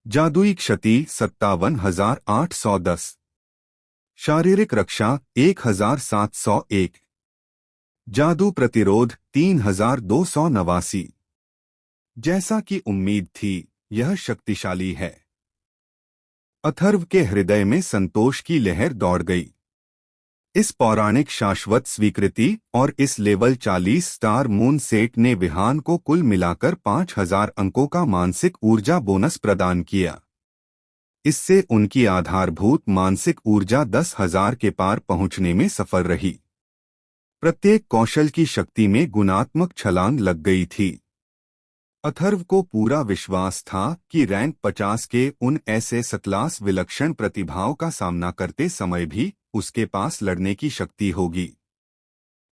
जादुई क्षति 57,810। शारीरिक रक्षा 1,701। जादू प्रतिरोध 3,289। जैसा कि उम्मीद थी, यह शक्तिशाली है। अथर्व के हृदय में संतोष की लहर दौड़ गई। इस पौराणिक शाश्वत स्वीकृति और इस लेवल 40 स्टार मून सेट ने विहान को कुल मिलाकर 5,000 अंकों का मानसिक ऊर्जा बोनस प्रदान किया। इससे उनकी आधारभूत मानसिक ऊर्जा 10,000 के पार पहुंचने में सफल रही। प्रत्येक कौशल की शक्ति में गुणात्मक छलांग लग गई थी। अथर्व को पूरा विश्वास था कि रैंक 50 के उन ऐसे सतलास विलक्षण प्रतिभाओं का सामना करते समय भी उसके पास लड़ने की शक्ति होगी।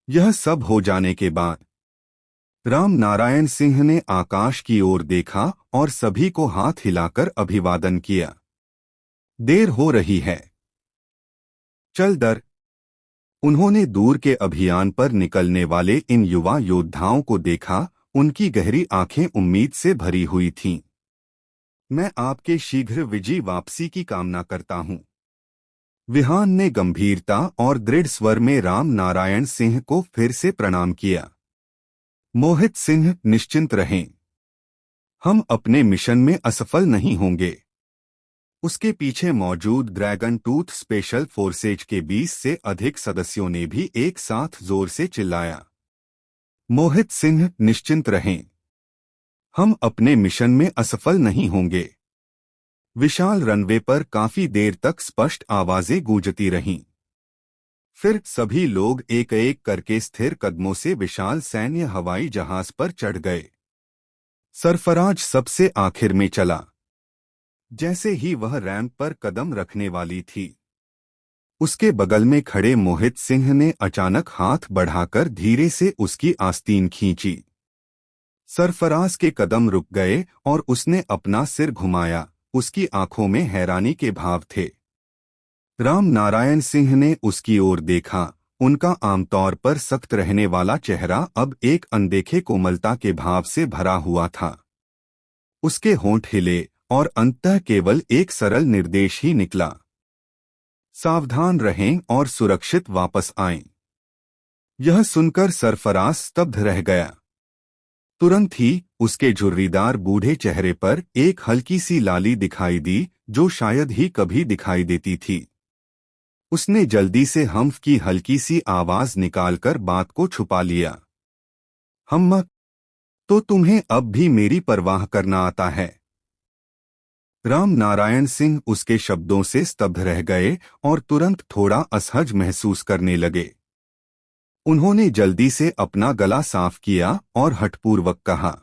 यह सब हो जाने के बाद राम नारायण सिंह ने आकाश की ओर देखा और सभी को हाथ हिलाकर अभिवादन किया। देर हो रही है, चल दर। उन्होंने दूर के अभियान पर निकलने वाले इन युवा योद्धाओं को देखा। उनकी गहरी आंखें उम्मीद से भरी हुई थीं। मैं आपके शीघ्र विजयी वापसी की कामना करता हूं। विहान ने गंभीरता और दृढ़ स्वर में राम नारायण सिंह को फिर से प्रणाम किया। मोहित सिंह, निश्चिंत रहें। हम अपने मिशन में असफल नहीं होंगे। उसके पीछे मौजूद ड्रैगन टूथ स्पेशल फोर्सेज के 20 से अधिक सदस्यों ने भी एक साथ जोर से चिल्लाया। मोहित सिंह, निश्चिंत रहें। हम अपने मिशन में असफल नहीं होंगे। विशाल रनवे पर काफी देर तक स्पष्ट आवाजें गूंजती रहीं। फिर सभी लोग एक एक करके स्थिर कदमों से विशाल सैन्य हवाई जहाज पर चढ़ गए। सरफराज सबसे आखिर में चला। जैसे ही वह रैंप पर कदम रखने वाली थी, उसके बगल में खड़े मोहित सिंह ने अचानक हाथ बढ़ाकर धीरे से उसकी आस्तीन खींची। सरफराज के कदम रुक गए और उसने अपना सिर घुमाया। उसकी आंखों में हैरानी के भाव थे। राम नारायण सिंह ने उसकी ओर देखा। उनका आमतौर पर सख्त रहने वाला चेहरा अब एक अनदेखे कोमलता के भाव से भरा हुआ था। उसके होंठ हिले और अंततः केवल एक सरल निर्देश ही निकला, सावधान रहें और सुरक्षित वापस आएं। यह सुनकर सरफराज स्तब्ध रह गया। तुरंत ही उसके झुर्रीदार बूढ़े चेहरे पर एक हल्की सी लाली दिखाई दी, जो शायद ही कभी दिखाई देती थी। उसने जल्दी से हम्फ की हल्की सी आवाज निकालकर बात को छुपा लिया। हम्म, तो तुम्हें अब भी मेरी परवाह करना आता है? राम नारायण सिंह उसके शब्दों से स्तब्ध रह गए और तुरंत थोड़ा असहज महसूस करने लगे। उन्होंने जल्दी से अपना गला साफ किया और हठपूर्वक कहा,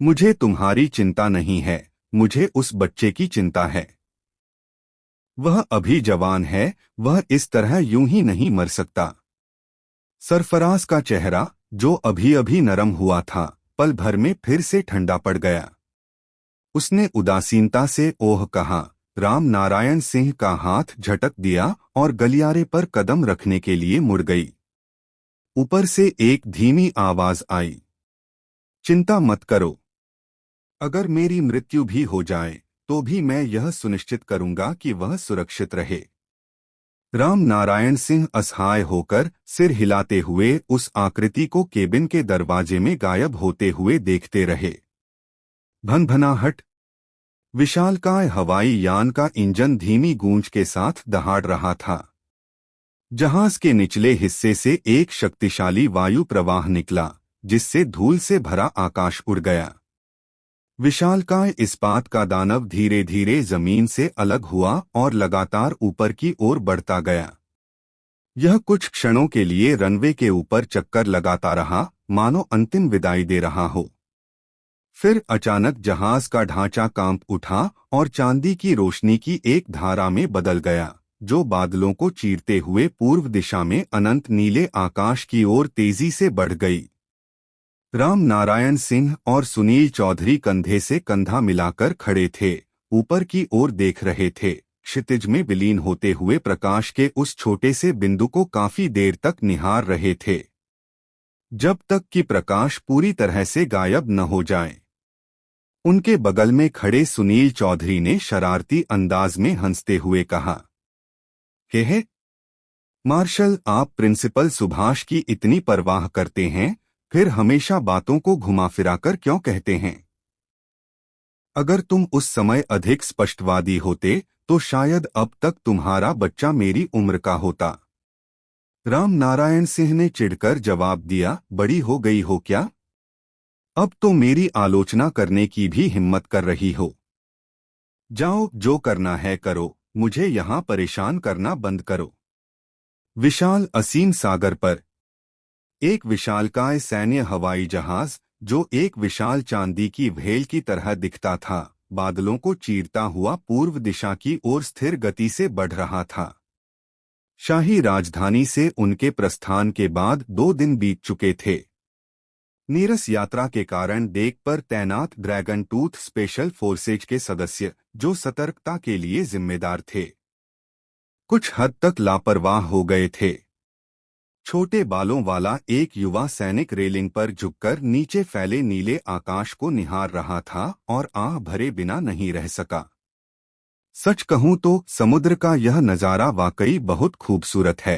मुझे तुम्हारी चिंता नहीं है, मुझे उस बच्चे की चिंता है। वह अभी जवान है, वह इस तरह यूं ही नहीं मर सकता। सरफराज का चेहरा, जो अभी अभी नरम हुआ था, पल भर में फिर से ठंडा पड़ गया। उसने उदासीनता से ओह कहा। राम नारायण सिंह का हाथ झटक दिया और गलियारे पर कदम रखने के लिए मुड़ गई। ऊपर से एक धीमी आवाज आई, चिंता मत करो। अगर मेरी मृत्यु भी हो जाए तो भी मैं यह सुनिश्चित करूंगा कि वह सुरक्षित रहे। राम नारायण सिंह असहाय होकर सिर हिलाते हुए उस आकृति को केबिन के दरवाजे में गायब होते हुए देखते रहे। भनभनाहट। विशालकाय हवाई यान का इंजन धीमी गूंज के साथ दहाड़ रहा था। जहाज के निचले हिस्से से एक शक्तिशाली वायु प्रवाह निकला, जिससे धूल से भरा आकाश उड़ गया। विशालकाय इस्पात का दानव धीरे धीरे जमीन से अलग हुआ और लगातार ऊपर की ओर बढ़ता गया। यह कुछ क्षणों के लिए रनवे के ऊपर चक्कर लगाता रहा, मानो अंतिम विदाई दे रहा हो। फिर अचानक जहाज का ढांचा कांप उठा और चांदी की रोशनी की एक धारा में बदल गया, जो बादलों को चीरते हुए पूर्व दिशा में अनंत नीले आकाश की ओर तेजी से बढ़ गई। राम नारायण सिंह और सुनील चौधरी कंधे से कंधा मिलाकर खड़े थे, ऊपर की ओर देख रहे थे। क्षितिज में विलीन होते हुए प्रकाश के उस छोटे से बिंदु को काफी देर तक निहार रहे थे, जब तक कि प्रकाश पूरी तरह से गायब न हो जाए। उनके बगल में खड़े सुनील चौधरी ने शरारती अंदाज में हंसते हुए कहा, हे मार्शल, आप प्रिंसिपल सुभाष की इतनी परवाह करते हैं, फिर हमेशा बातों को घुमा फिराकर क्यों कहते हैं? अगर तुम उस समय अधिक स्पष्टवादी होते तो शायद अब तक तुम्हारा बच्चा मेरी उम्र का होता। राम नारायण सिंह ने चिढ़कर जवाब दिया, बड़ी हो गई हो क्या? अब तो मेरी आलोचना करने की भी हिम्मत कर रही हो। जाओ, जो करना है करो, मुझे यहाँ परेशान करना बंद करो। विशाल असीम सागर पर एक विशालकाय सैन्य हवाई जहाज, जो एक विशाल चांदी की भेल की तरह दिखता था, बादलों को चीरता हुआ पूर्व दिशा की ओर स्थिर गति से बढ़ रहा था। शाही राजधानी से उनके प्रस्थान के बाद 2 दिन बीत चुके थे। नीरस यात्रा के कारण डेक पर तैनात ड्रैगन टूथ स्पेशल फोर्सेज के सदस्य, जो सतर्कता के लिए जिम्मेदार थे, कुछ हद तक लापरवाह हो गए थे। छोटे बालों वाला एक युवा सैनिक रेलिंग पर झुककर नीचे फैले नीले आकाश को निहार रहा था और आह भरे बिना नहीं रह सका। सच कहूं तो समुद्र का यह नजारा वाकई बहुत खूबसूरत है।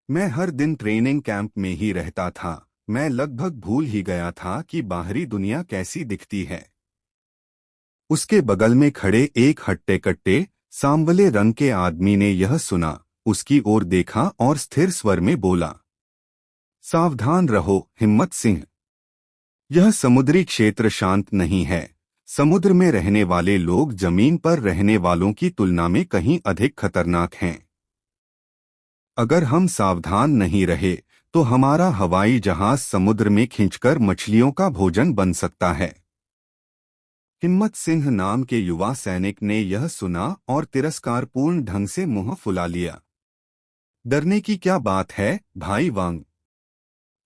मैं हर दिन ट्रेनिंग कैंप में ही रहता था, मैं लगभग भूल ही गया था कि बाहरी दुनिया कैसी दिखती है। उसके बगल में खड़े एक हट्टे-कट्टे सांवले रंग के आदमी ने यह सुना, उसकी ओर देखा और स्थिर स्वर में बोला, सावधान रहो हिम्मत सिंह। यह समुद्री क्षेत्र शांत नहीं है। समुद्र में रहने वाले लोग जमीन पर रहने वालों की तुलना में कहीं अधिक खतरनाक हैं। अगर हम सावधान नहीं रहे तो हमारा हवाई जहाज समुद्र में खींचकर मछलियों का भोजन बन सकता है। हिम्मत सिंह नाम के युवा सैनिक ने यह सुना और तिरस्कारपूर्ण ढंग से मुंह फुला लिया। डरने की क्या बात है, भाई वांग।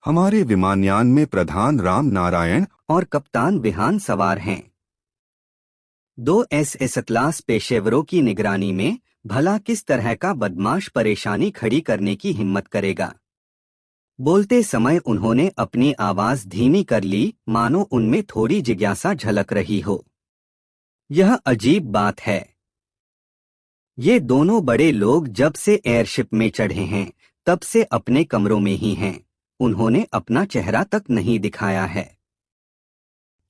हमारे विमानयान में प्रधान राम नारायण और कप्तान विहान सवार हैं। 2 SS क्लास पेशेवरों की निगरानी में भला किस तरह का बदमाश परेशानी खड़ी करने की हिम्मत करेगा। बोलते समय उन्होंने अपनी आवाज धीमी कर ली, मानो उनमें थोड़ी जिज्ञासा झलक रही हो। यह अजीब बात है। ये दोनों बड़े लोग जब से एयरशिप में चढ़े हैं तब से अपने कमरों में ही हैं। उन्होंने अपना चेहरा तक नहीं दिखाया है।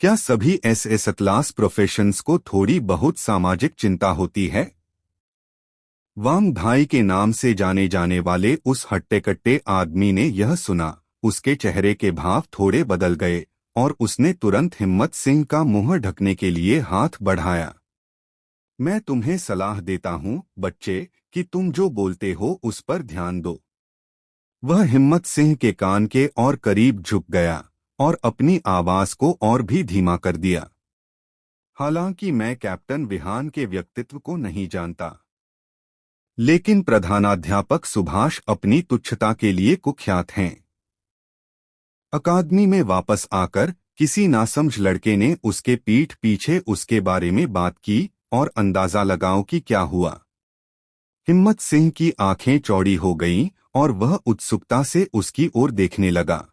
क्या सभी SS क्लास प्रोफेशंस को थोड़ी बहुत सामाजिक चिंता होती है? वांग भाई के नाम से जाने जाने वाले उस हट्टे-कट्टे आदमी ने यह सुना। उसके चेहरे के भाव थोड़े बदल गए और उसने तुरंत हिम्मत सिंह का मुंह ढकने के लिए हाथ बढ़ाया। मैं तुम्हें सलाह देता हूं, बच्चे, कि तुम जो बोलते हो उस पर ध्यान दो। वह हिम्मत सिंह के कान के और करीब झुक गया और अपनी आवाज को और भी धीमा कर दिया। हालांकि मैं कैप्टन विहान के व्यक्तित्व को नहीं जानता, लेकिन प्रधानाध्यापक सुभाष अपनी तुच्छता के लिए कुख्यात हैं। अकादमी में वापस आकर किसी नासमझ लड़के ने उसके पीठ पीछे उसके बारे में बात की और अंदाजा लगाओ कि क्या हुआ। हिम्मत सिंह की आंखें चौड़ी हो गईं और वह उत्सुकता से उसकी ओर देखने लगा।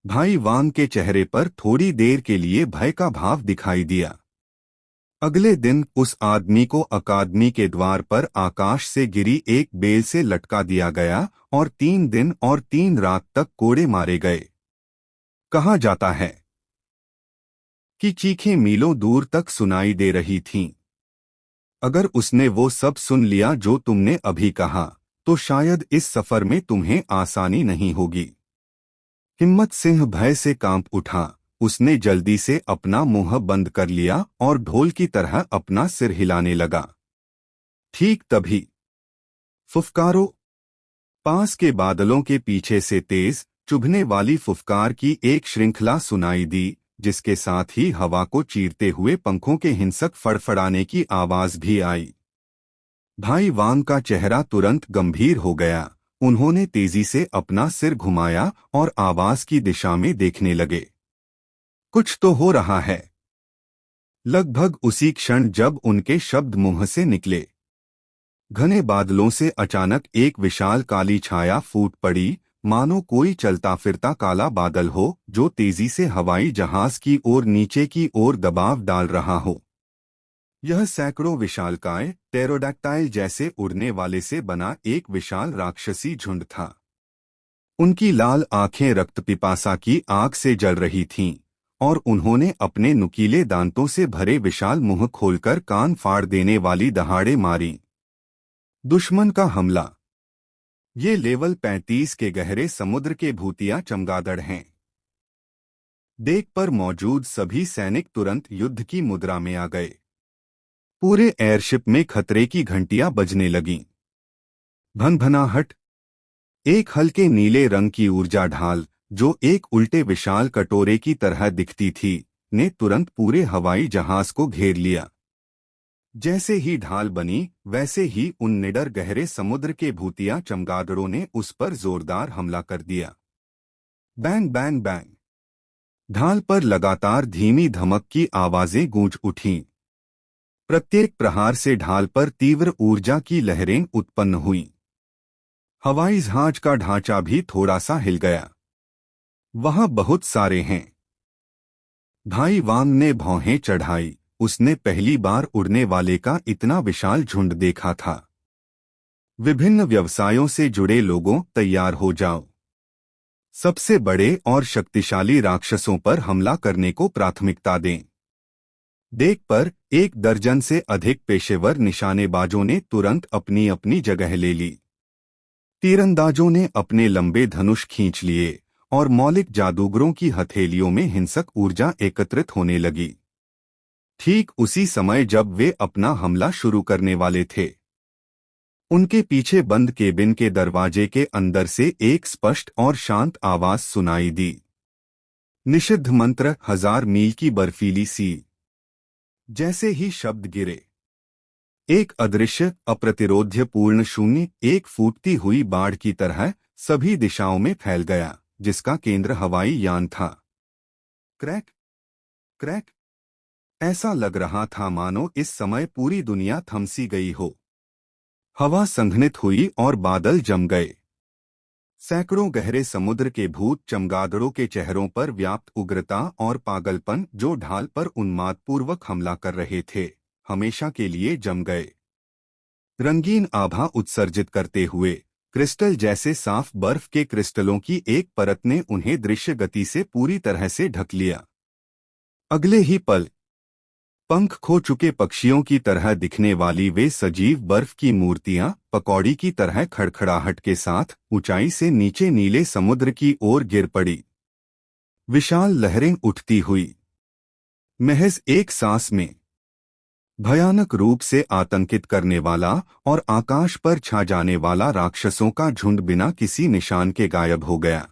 भाई वांग के चेहरे पर थोड़ी देर के लिए भय का भाव दिखाई दिया। अगले दिन उस आदमी को अकादमी के द्वार पर आकाश से गिरी एक बेल से लटका दिया गया और 3 दिन और 3 रात तक कोड़े मारे गए। कहा जाता है कि चीखें मीलों दूर तक सुनाई दे रही थीं। अगर उसने वो सब सुन लिया जो तुमने अभी कहा, तो शायद इस सफर में तुम्हें आसानी नहीं होगी। हिम्मत सिंह भय से कांप उठा। उसने जल्दी से अपना मुंह बंद कर लिया और ढोल की तरह अपना सिर हिलाने लगा। ठीक तभी फुफकारो। पास के बादलों के पीछे से तेज चुभने वाली फुफकार की एक श्रृंखला सुनाई दी, जिसके साथ ही हवा को चीरते हुए पंखों के हिंसक फड़फड़ाने की आवाज भी आई। भाई वांग का चेहरा तुरंत गंभीर हो गया। उन्होंने तेजी से अपना सिर घुमाया और आवाज की दिशा में देखने लगे। कुछ तो हो रहा है। लगभग उसी क्षण जब उनके शब्द मुंह से निकले, घने बादलों से अचानक एक विशाल काली छाया फूट पड़ी, मानो कोई चलता फिरता काला बादल हो जो तेजी से हवाई जहाज की ओर नीचे की ओर दबाव डाल रहा हो। यह सैकड़ों विशालकाय टेरोडैक्टाइल जैसे उड़ने वाले से बना एक विशाल राक्षसी झुंड था। उनकी लाल आंखें रक्त पिपासा की आग से जल रही थीं और उन्होंने अपने नुकीले दांतों से भरे विशाल मुंह खोलकर कान फाड़ देने वाली दहाड़े मारी। दुश्मन का हमला। ये लेवल 35 के गहरे समुद्र के भूतिया चमगादड़ हैं। डेक पर मौजूद सभी सैनिक तुरंत युद्ध की मुद्रा में आ गए। पूरे एयरशिप में खतरे की घंटियां बजने लगीं। भनभनाहट। एक हल्के नीले रंग की ऊर्जा ढाल, जो एक उल्टे विशाल कटोरे की तरह दिखती थी, ने तुरंत पूरे हवाई जहाज को घेर लिया। जैसे ही ढाल बनी, वैसे ही उन निडर गहरे समुद्र के भूतिया चमगादड़ों ने उस पर जोरदार हमला कर दिया। Bang bang bang. ढाल पर लगातार धीमी धमक की आवाजें गूंज उठीं। प्रत्येक प्रहार से ढाल पर तीव्र ऊर्जा की लहरें उत्पन्न हुईं। हवाई जहाज का ढांचा भी थोड़ा सा हिल गया। वहां बहुत सारे हैं। भाई वांग ने भौहें चढ़ाई। उसने पहली बार उड़ने वाले का इतना विशाल झुंड देखा था। विभिन्न व्यवसायों से जुड़े लोगों, तैयार हो जाओ। सबसे बड़े और शक्तिशाली राक्षसों पर हमला करने को प्राथमिकता दें। डेक पर 1 दर्जन से अधिक पेशेवर निशानेबाजों ने तुरंत अपनी अपनी जगह ले ली। तीरंदाजों ने अपने लंबे धनुष खींच लिए और मौलिक जादूगरों की हथेलियों में हिंसक ऊर्जा एकत्रित होने लगी। ठीक उसी समय जब वे अपना हमला शुरू करने वाले थे, उनके पीछे बंद केबिन के दरवाजे के अंदर से एक स्पष्ट और शांत आवाज सुनाई दी। निषिद्ध मंत्र 1000 मील की बर्फीली सी। जैसे ही शब्द गिरे, एक अदृश्य अप्रतिरोध्य पूर्ण शून्य एक फूटती हुई बाढ़ की तरह सभी दिशाओं में फैल गया, जिसका केंद्र हवाई यान था। क्रैक क्रैक, ऐसा लग रहा था मानो इस समय पूरी दुनिया थमसी गई हो। हवा संघनित हुई और बादल जम गए। सैकड़ों गहरे समुद्र के भूत चमगादड़ों के चेहरों पर व्याप्त उग्रता और पागलपन, जो ढाल पर उन्मादपूर्वक हमला कर रहे थे, हमेशा के लिए जम गए। रंगीन आभा उत्सर्जित करते हुए क्रिस्टल जैसे साफ बर्फ के क्रिस्टलों की एक परत ने उन्हें दृश्य गति से पूरी तरह से ढक लिया। अगले ही पल पंख खो चुके पक्षियों की तरह दिखने वाली वे सजीव बर्फ की मूर्तियां पकौड़ी की तरह खड़खड़ाहट के साथ ऊंचाई से नीचे नीले समुद्र की ओर गिर पड़ी। विशाल लहरें उठती हुई महज एक सांस में भयानक रूप से आतंकित करने वाला और आकाश पर छा जाने वाला राक्षसों का झुंड बिना किसी निशान के गायब हो गया।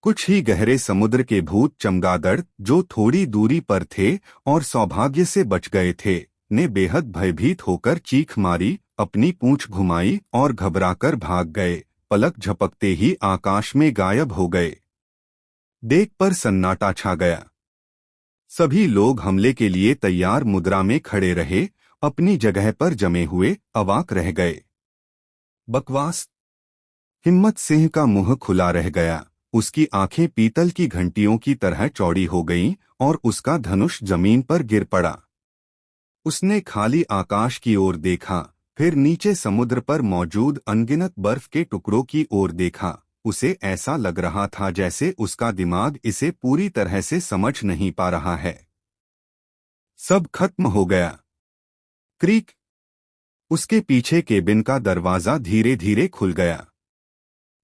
कुछ ही गहरे समुद्र के भूत चमगादड़, जो थोड़ी दूरी पर थे और सौभाग्य से बच गए थे, ने बेहद भयभीत होकर चीख मारी, अपनी पूंछ घुमाई और घबराकर भाग गए। पलक झपकते ही आकाश में गायब हो गए। देख पर सन्नाटा छा गया। सभी लोग हमले के लिए तैयार मुद्रा में खड़े रहे, अपनी जगह पर जमे हुए अवाक रह गए। बकवास। हिम्मत सिंह का मुंह खुला रह गया। उसकी आंखें पीतल की घंटियों की तरह चौड़ी हो गईं और उसका धनुष जमीन पर गिर पड़ा। उसने खाली आकाश की ओर देखा, फिर नीचे समुद्र पर मौजूद अनगिनत बर्फ के टुकड़ों की ओर देखा। उसे ऐसा लग रहा था जैसे उसका दिमाग इसे पूरी तरह से समझ नहीं पा रहा है। सब खत्म हो गया। क्रीक। उसके पीछे केबिन का दरवाजा धीरे धीरे खुल गया।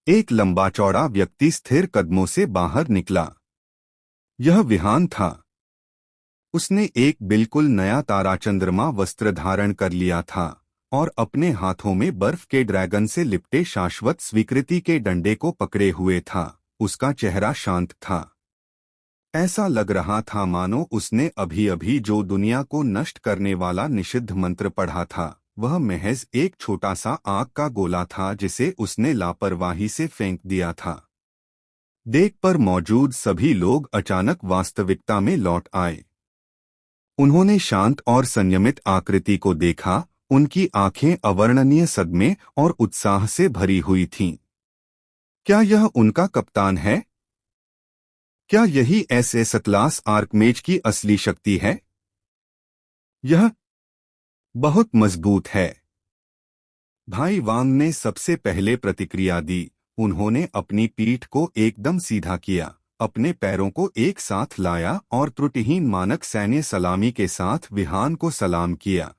एक लंबा चौड़ा व्यक्ति स्थिर कदमों से बाहर निकला। यह विहान था। उसने एक बिल्कुल नया तारा चंद्रमा वस्त्र धारण कर लिया था और अपने हाथों में बर्फ के ड्रैगन से लिपटे शाश्वत स्वीकृति के डंडे को पकड़े हुए था। उसका चेहरा शांत था। ऐसा लग रहा था मानो उसने अभी अभी जो दुनिया को नष्ट करने वाला निषिद्ध मंत्र पढ़ा था, वह महज एक छोटा सा आग का गोला था जिसे उसने लापरवाही से फेंक दिया था। देख पर मौजूद सभी लोग अचानक वास्तविकता में लौट आए। उन्होंने शांत और संयमित आकृति को देखा। उनकी आंखें अवर्णनीय सदमे और उत्साह से भरी हुई थीं। क्या यह उनका कप्तान है? क्या यही एसएस अटलास आर्कमेज की असली शक्ति है? यह बहुत मजबूत है। भाई वांग ने सबसे पहले प्रतिक्रिया दी। उन्होंने अपनी पीठ को एकदम सीधा किया, अपने पैरों को एक साथ लाया और त्रुटिहीन मानक सैन्य सलामी के साथ विहान को सलाम किया।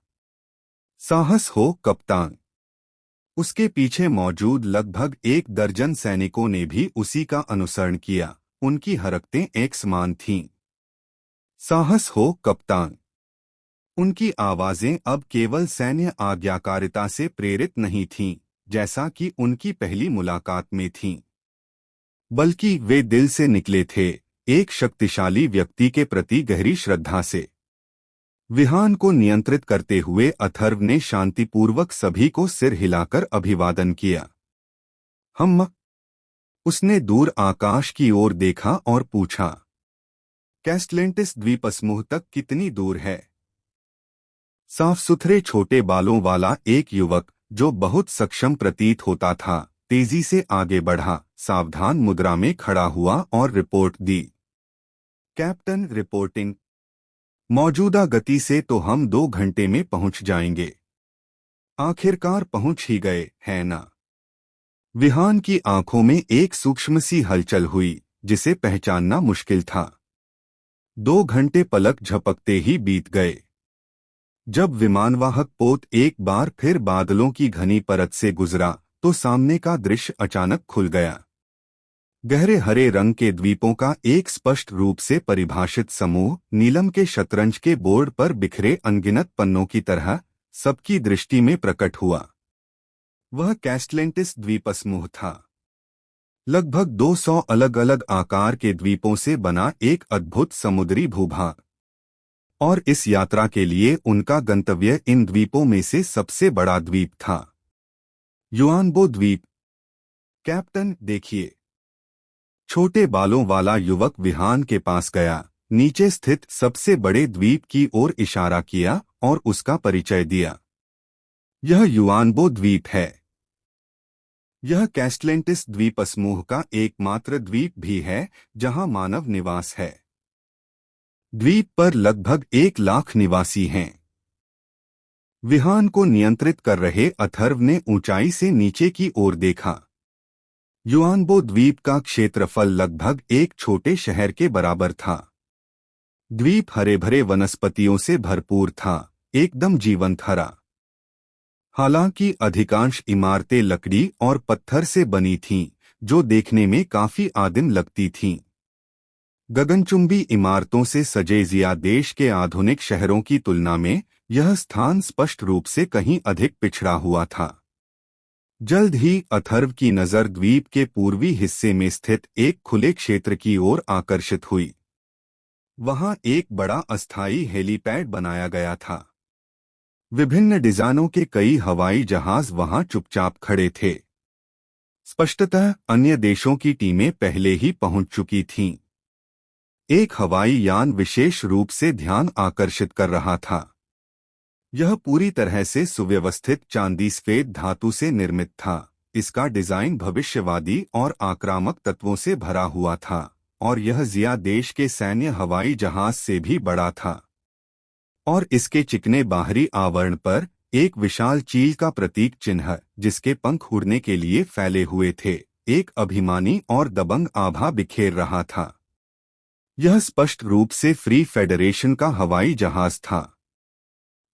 साहस हो कप्तान। उसके पीछे मौजूद लगभग 1 दर्जन सैनिकों ने भी उसी का अनुसरण किया। उनकी हरकतें एक समान थीं। साहस हो कप्तान। उनकी आवाजें अब केवल सैन्य आज्ञाकारिता से प्रेरित नहीं थीं, जैसा कि उनकी पहली मुलाकात में थीं, बल्कि वे दिल से निकले थे, एक शक्तिशाली व्यक्ति के प्रति गहरी श्रद्धा से। विहान को नियंत्रित करते हुए अथर्व ने शांतिपूर्वक सभी को सिर हिलाकर अभिवादन किया। हम। उसने दूर आकाश की ओर देखा और पूछा, कैस्टलेंटिस द्वीपसमूह तक कितनी दूर है? साफ सुथरे छोटे बालों वाला एक युवक, जो बहुत सक्षम प्रतीत होता था, तेजी से आगे बढ़ा, सावधान मुद्रा में खड़ा हुआ और रिपोर्ट दी। Captain, reporting. मौजूदा गति से तो हम 2 घंटे में पहुंच जाएंगे। आखिरकार पहुंच ही गए, है ना? विहान की आंखों में एक सूक्ष्म सी हलचल हुई, जिसे पहचानना मुश्किल था। 2 घंटे पलक झपकते ही बीत गए। जब विमानवाहक पोत एक बार फिर बादलों की घनी परत से गुजरा, तो सामने का दृश्य अचानक खुल गया। गहरे हरे रंग के द्वीपों का एक स्पष्ट रूप से परिभाषित समूह, नीलम के शतरंज के बोर्ड पर बिखरे अनगिनत पन्नों की तरह, सबकी दृष्टि में प्रकट हुआ। वह कैस्टलेंटिस द्वीप समूह था। लगभग 200 अलग अलग आकार के द्वीपों से बना एक अद्भुत समुद्री भूभाग। और इस यात्रा के लिए उनका गंतव्य इन द्वीपों में से सबसे बड़ा द्वीप था, युआनबो द्वीप। कैप्टन देखिए। छोटे बालों वाला युवक विहान के पास गया, नीचे स्थित सबसे बड़े द्वीप की ओर इशारा किया और उसका परिचय दिया। यह युआनबो द्वीप है। यह कैस्टलेंटिस द्वीप समूह का एकमात्र द्वीप भी है जहां मानव निवास है। द्वीप पर लगभग 1 लाख निवासी हैं। विहान को नियंत्रित कर रहे अथर्व ने ऊंचाई से नीचे की ओर देखा। युआनबो द्वीप का क्षेत्रफल लगभग एक छोटे शहर के बराबर था। द्वीप हरे भरे वनस्पतियों से भरपूर था, एकदम जीवंत हरा। हालांकि अधिकांश इमारतें लकड़ी और पत्थर से बनी थीं, जो देखने में काफी आदिम लगती थीं। गगनचुंबी इमारतों से सजे जिया देश के आधुनिक शहरों की तुलना में यह स्थान स्पष्ट रूप से कहीं अधिक पिछड़ा हुआ था। जल्द ही अथर्व की नजर द्वीप के पूर्वी हिस्से में स्थित एक खुले क्षेत्र की ओर आकर्षित हुई। वहां एक बड़ा अस्थायी हेलीपैड बनाया गया था। विभिन्न डिजाइनों के कई हवाई जहाज वहां चुपचाप खड़े थे। स्पष्टतः अन्य देशों की टीमें पहले ही पहुंच चुकी थीं। एक हवाई यान विशेष रूप से ध्यान आकर्षित कर रहा था। यह पूरी तरह से सुव्यवस्थित चांदी सफेद धातु से निर्मित था। इसका डिजाइन भविष्यवादी और आक्रामक तत्वों से भरा हुआ था और यह जिया देश के सैन्य हवाई जहाज से भी बड़ा था। और इसके चिकने बाहरी आवरण पर एक विशाल चील का प्रतीक चिन्ह, जिसके पंख उड़ने के लिए फैले हुए थे, एक अभिमानी और दबंग आभा बिखेर रहा था। यह स्पष्ट रूप से फ्री फेडरेशन का हवाई जहाज था।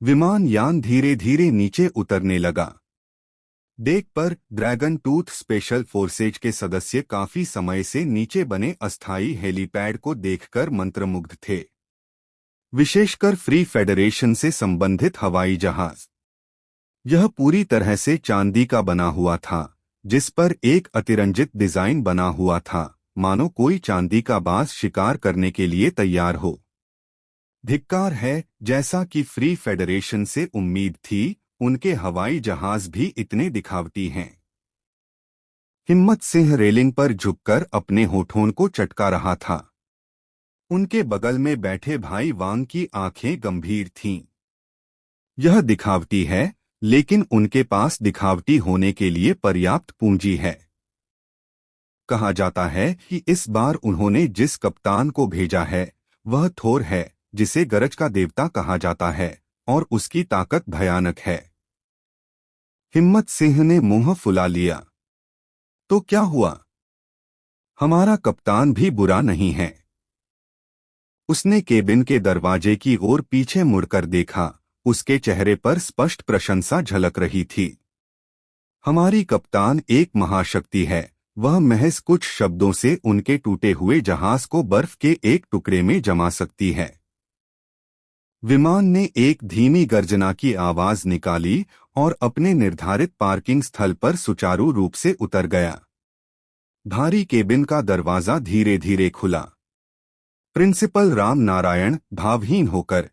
विमान यान धीरे धीरे नीचे उतरने लगा। डेक पर ड्रैगन टूथ स्पेशल फोर्सेज के सदस्य काफी समय से नीचे बने अस्थायी हेलीपैड को देखकर मंत्रमुग्ध थे, विशेषकर फ्री फेडरेशन से संबंधित हवाई जहाज। यह पूरी तरह से चांदी का बना हुआ था, जिस पर एक अतिरंजित डिजाइन बना हुआ था, मानो कोई चांदी का बाज शिकार करने के लिए तैयार हो। धिक्कार है, जैसा कि फ्री फेडरेशन से उम्मीद थी, उनके हवाई जहाज भी इतने दिखावटी हैं। हिम्मत सिंह रेलिंग पर झुककर अपने होठों को चटका रहा था। उनके बगल में बैठे भाई वांग की आंखें गंभीर थीं। यह दिखावटी है, लेकिन उनके पास दिखावटी होने के लिए पर्याप्त पूंजी है। कहा जाता है कि इस बार उन्होंने जिस कप्तान को भेजा है वह थोर है, जिसे गरज का देवता कहा जाता है, और उसकी ताकत भयानक है। हिम्मत सिंह ने मुंह फुला लिया। तो क्या हुआ? हमारा कप्तान भी बुरा नहीं है। उसने केबिन के दरवाजे की ओर पीछे मुड़कर देखा। उसके चेहरे पर स्पष्ट प्रशंसा झलक रही थी। हमारी कप्तान एक महाशक्ति है। वह महज कुछ शब्दों से उनके टूटे हुए जहाज को बर्फ के एक टुकड़े में जमा सकती है। विमान ने एक धीमी गर्जना की आवाज निकाली और अपने निर्धारित पार्किंग स्थल पर सुचारू रूप से उतर गया। भारी केबिन का दरवाजा धीरे धीरे खुला। प्रिंसिपल राम नारायण भावहीन होकर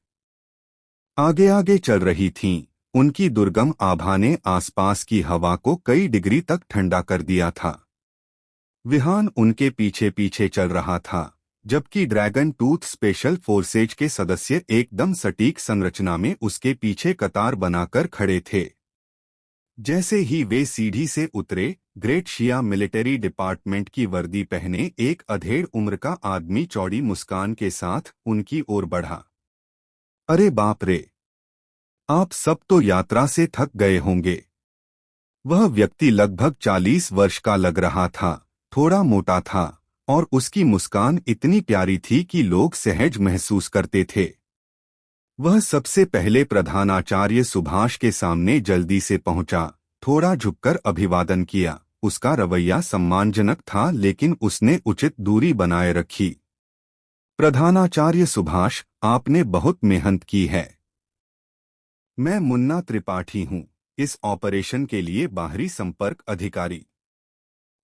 आगे आगे चल रही थीं। उनकी दुर्गम आभा ने आसपास की हवा को कई डिग्री तक ठंडा कर दिया था। विहान उनके पीछे पीछे चल रहा था, जबकि ड्रैगन टूथ स्पेशल फोर्सेज के सदस्य एकदम सटीक संरचना में उसके पीछे कतार बनाकर खड़े थे। जैसे ही वे सीढ़ी से उतरे, ग्रेट शिया मिलिट्री डिपार्टमेंट की वर्दी पहने एक अधेड़ उम्र का आदमी चौड़ी मुस्कान के साथ उनकी ओर बढ़ा। अरे बाप रे! आप सब तो यात्रा से थक गए होंगे। वह व्यक्ति लगभग 40 वर्ष का लग रहा था, थोड़ा मोटा था और उसकी मुस्कान इतनी प्यारी थी कि लोग सहज महसूस करते थे। वह सबसे पहले प्रधानाचार्य सुभाष के सामने जल्दी से पहुंचा, थोड़ा झुककर अभिवादन किया। उसका रवैया सम्मानजनक था, लेकिन उसने उचित दूरी बनाए रखी। प्रधानाचार्य सुभाष, आपने बहुत मेहनत की है। मैं मुन्ना त्रिपाठी हूँ। इस ऑपरेशन के लिए बाहरी संपर्क अधिकारी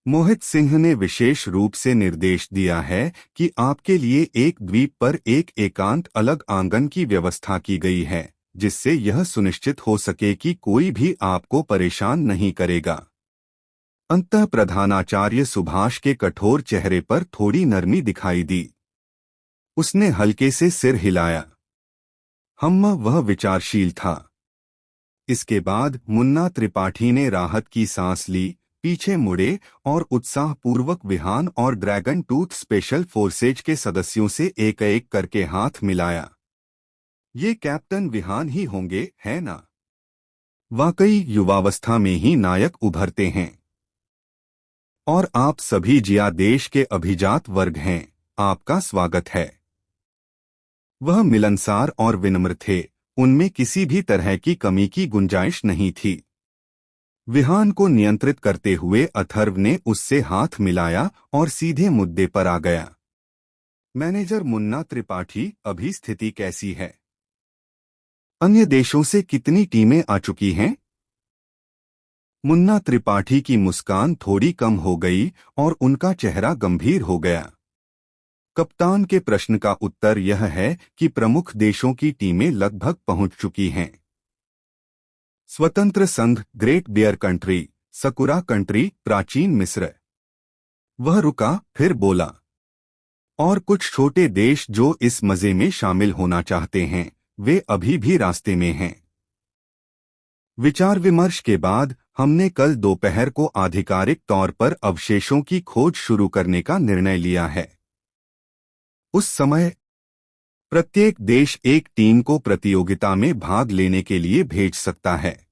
मोहित सिंह ने विशेष रूप से निर्देश दिया है कि आपके लिए एक द्वीप पर एक एकांत अलग आंगन की व्यवस्था की गई है, जिससे यह सुनिश्चित हो सके कि कोई भी आपको परेशान नहीं करेगा। अंतः प्रधानाचार्य सुभाष के कठोर चेहरे पर थोड़ी नरमी दिखाई दी। उसने हल्के से सिर हिलाया। वह विचारशील था। इसके बाद मुन्ना त्रिपाठी ने राहत की सांस ली, पीछे मुड़े और उत्साहपूर्वक विहान और ड्रैगन टूथ स्पेशल फोर्सेज के सदस्यों से एक एक करके हाथ मिलाया। ये कैप्टन विहान ही होंगे, है ना? वाकई युवावस्था में ही नायक उभरते हैं। और आप सभी जिया देश के अभिजात वर्ग हैं, आपका स्वागत है। वह मिलनसार और विनम्र थे, उनमें किसी भी तरह की कमी की गुंजाइश नहीं थी। विहान को नियंत्रित करते हुए अथर्व ने उससे हाथ मिलाया और सीधे मुद्दे पर आ गया। मैनेजर मुन्ना त्रिपाठी, अभी स्थिति कैसी है? अन्य देशों से कितनी टीमें आ चुकी हैं? मुन्ना त्रिपाठी की मुस्कान थोड़ी कम हो गई और उनका चेहरा गंभीर हो गया। कप्तान के प्रश्न का उत्तर यह है कि प्रमुख देशों की टीमें लगभग पहुंच चुकी हैं। स्वतंत्र संघ, great bear country, sakura country, प्राचीन मिस्र। वह रुका, फिर बोला, और कुछ छोटे देश जो इस मजे में शामिल होना चाहते हैं, वे अभी भी रास्ते में हैं। विचार विमर्श के बाद हमने कल दोपहर को आधिकारिक तौर पर अवशेषों की खोज शुरू करने का निर्णय लिया है। उस समय प्रत्येक देश एक टीम को प्रतियोगिता में भाग लेने के लिए भेज सकता है।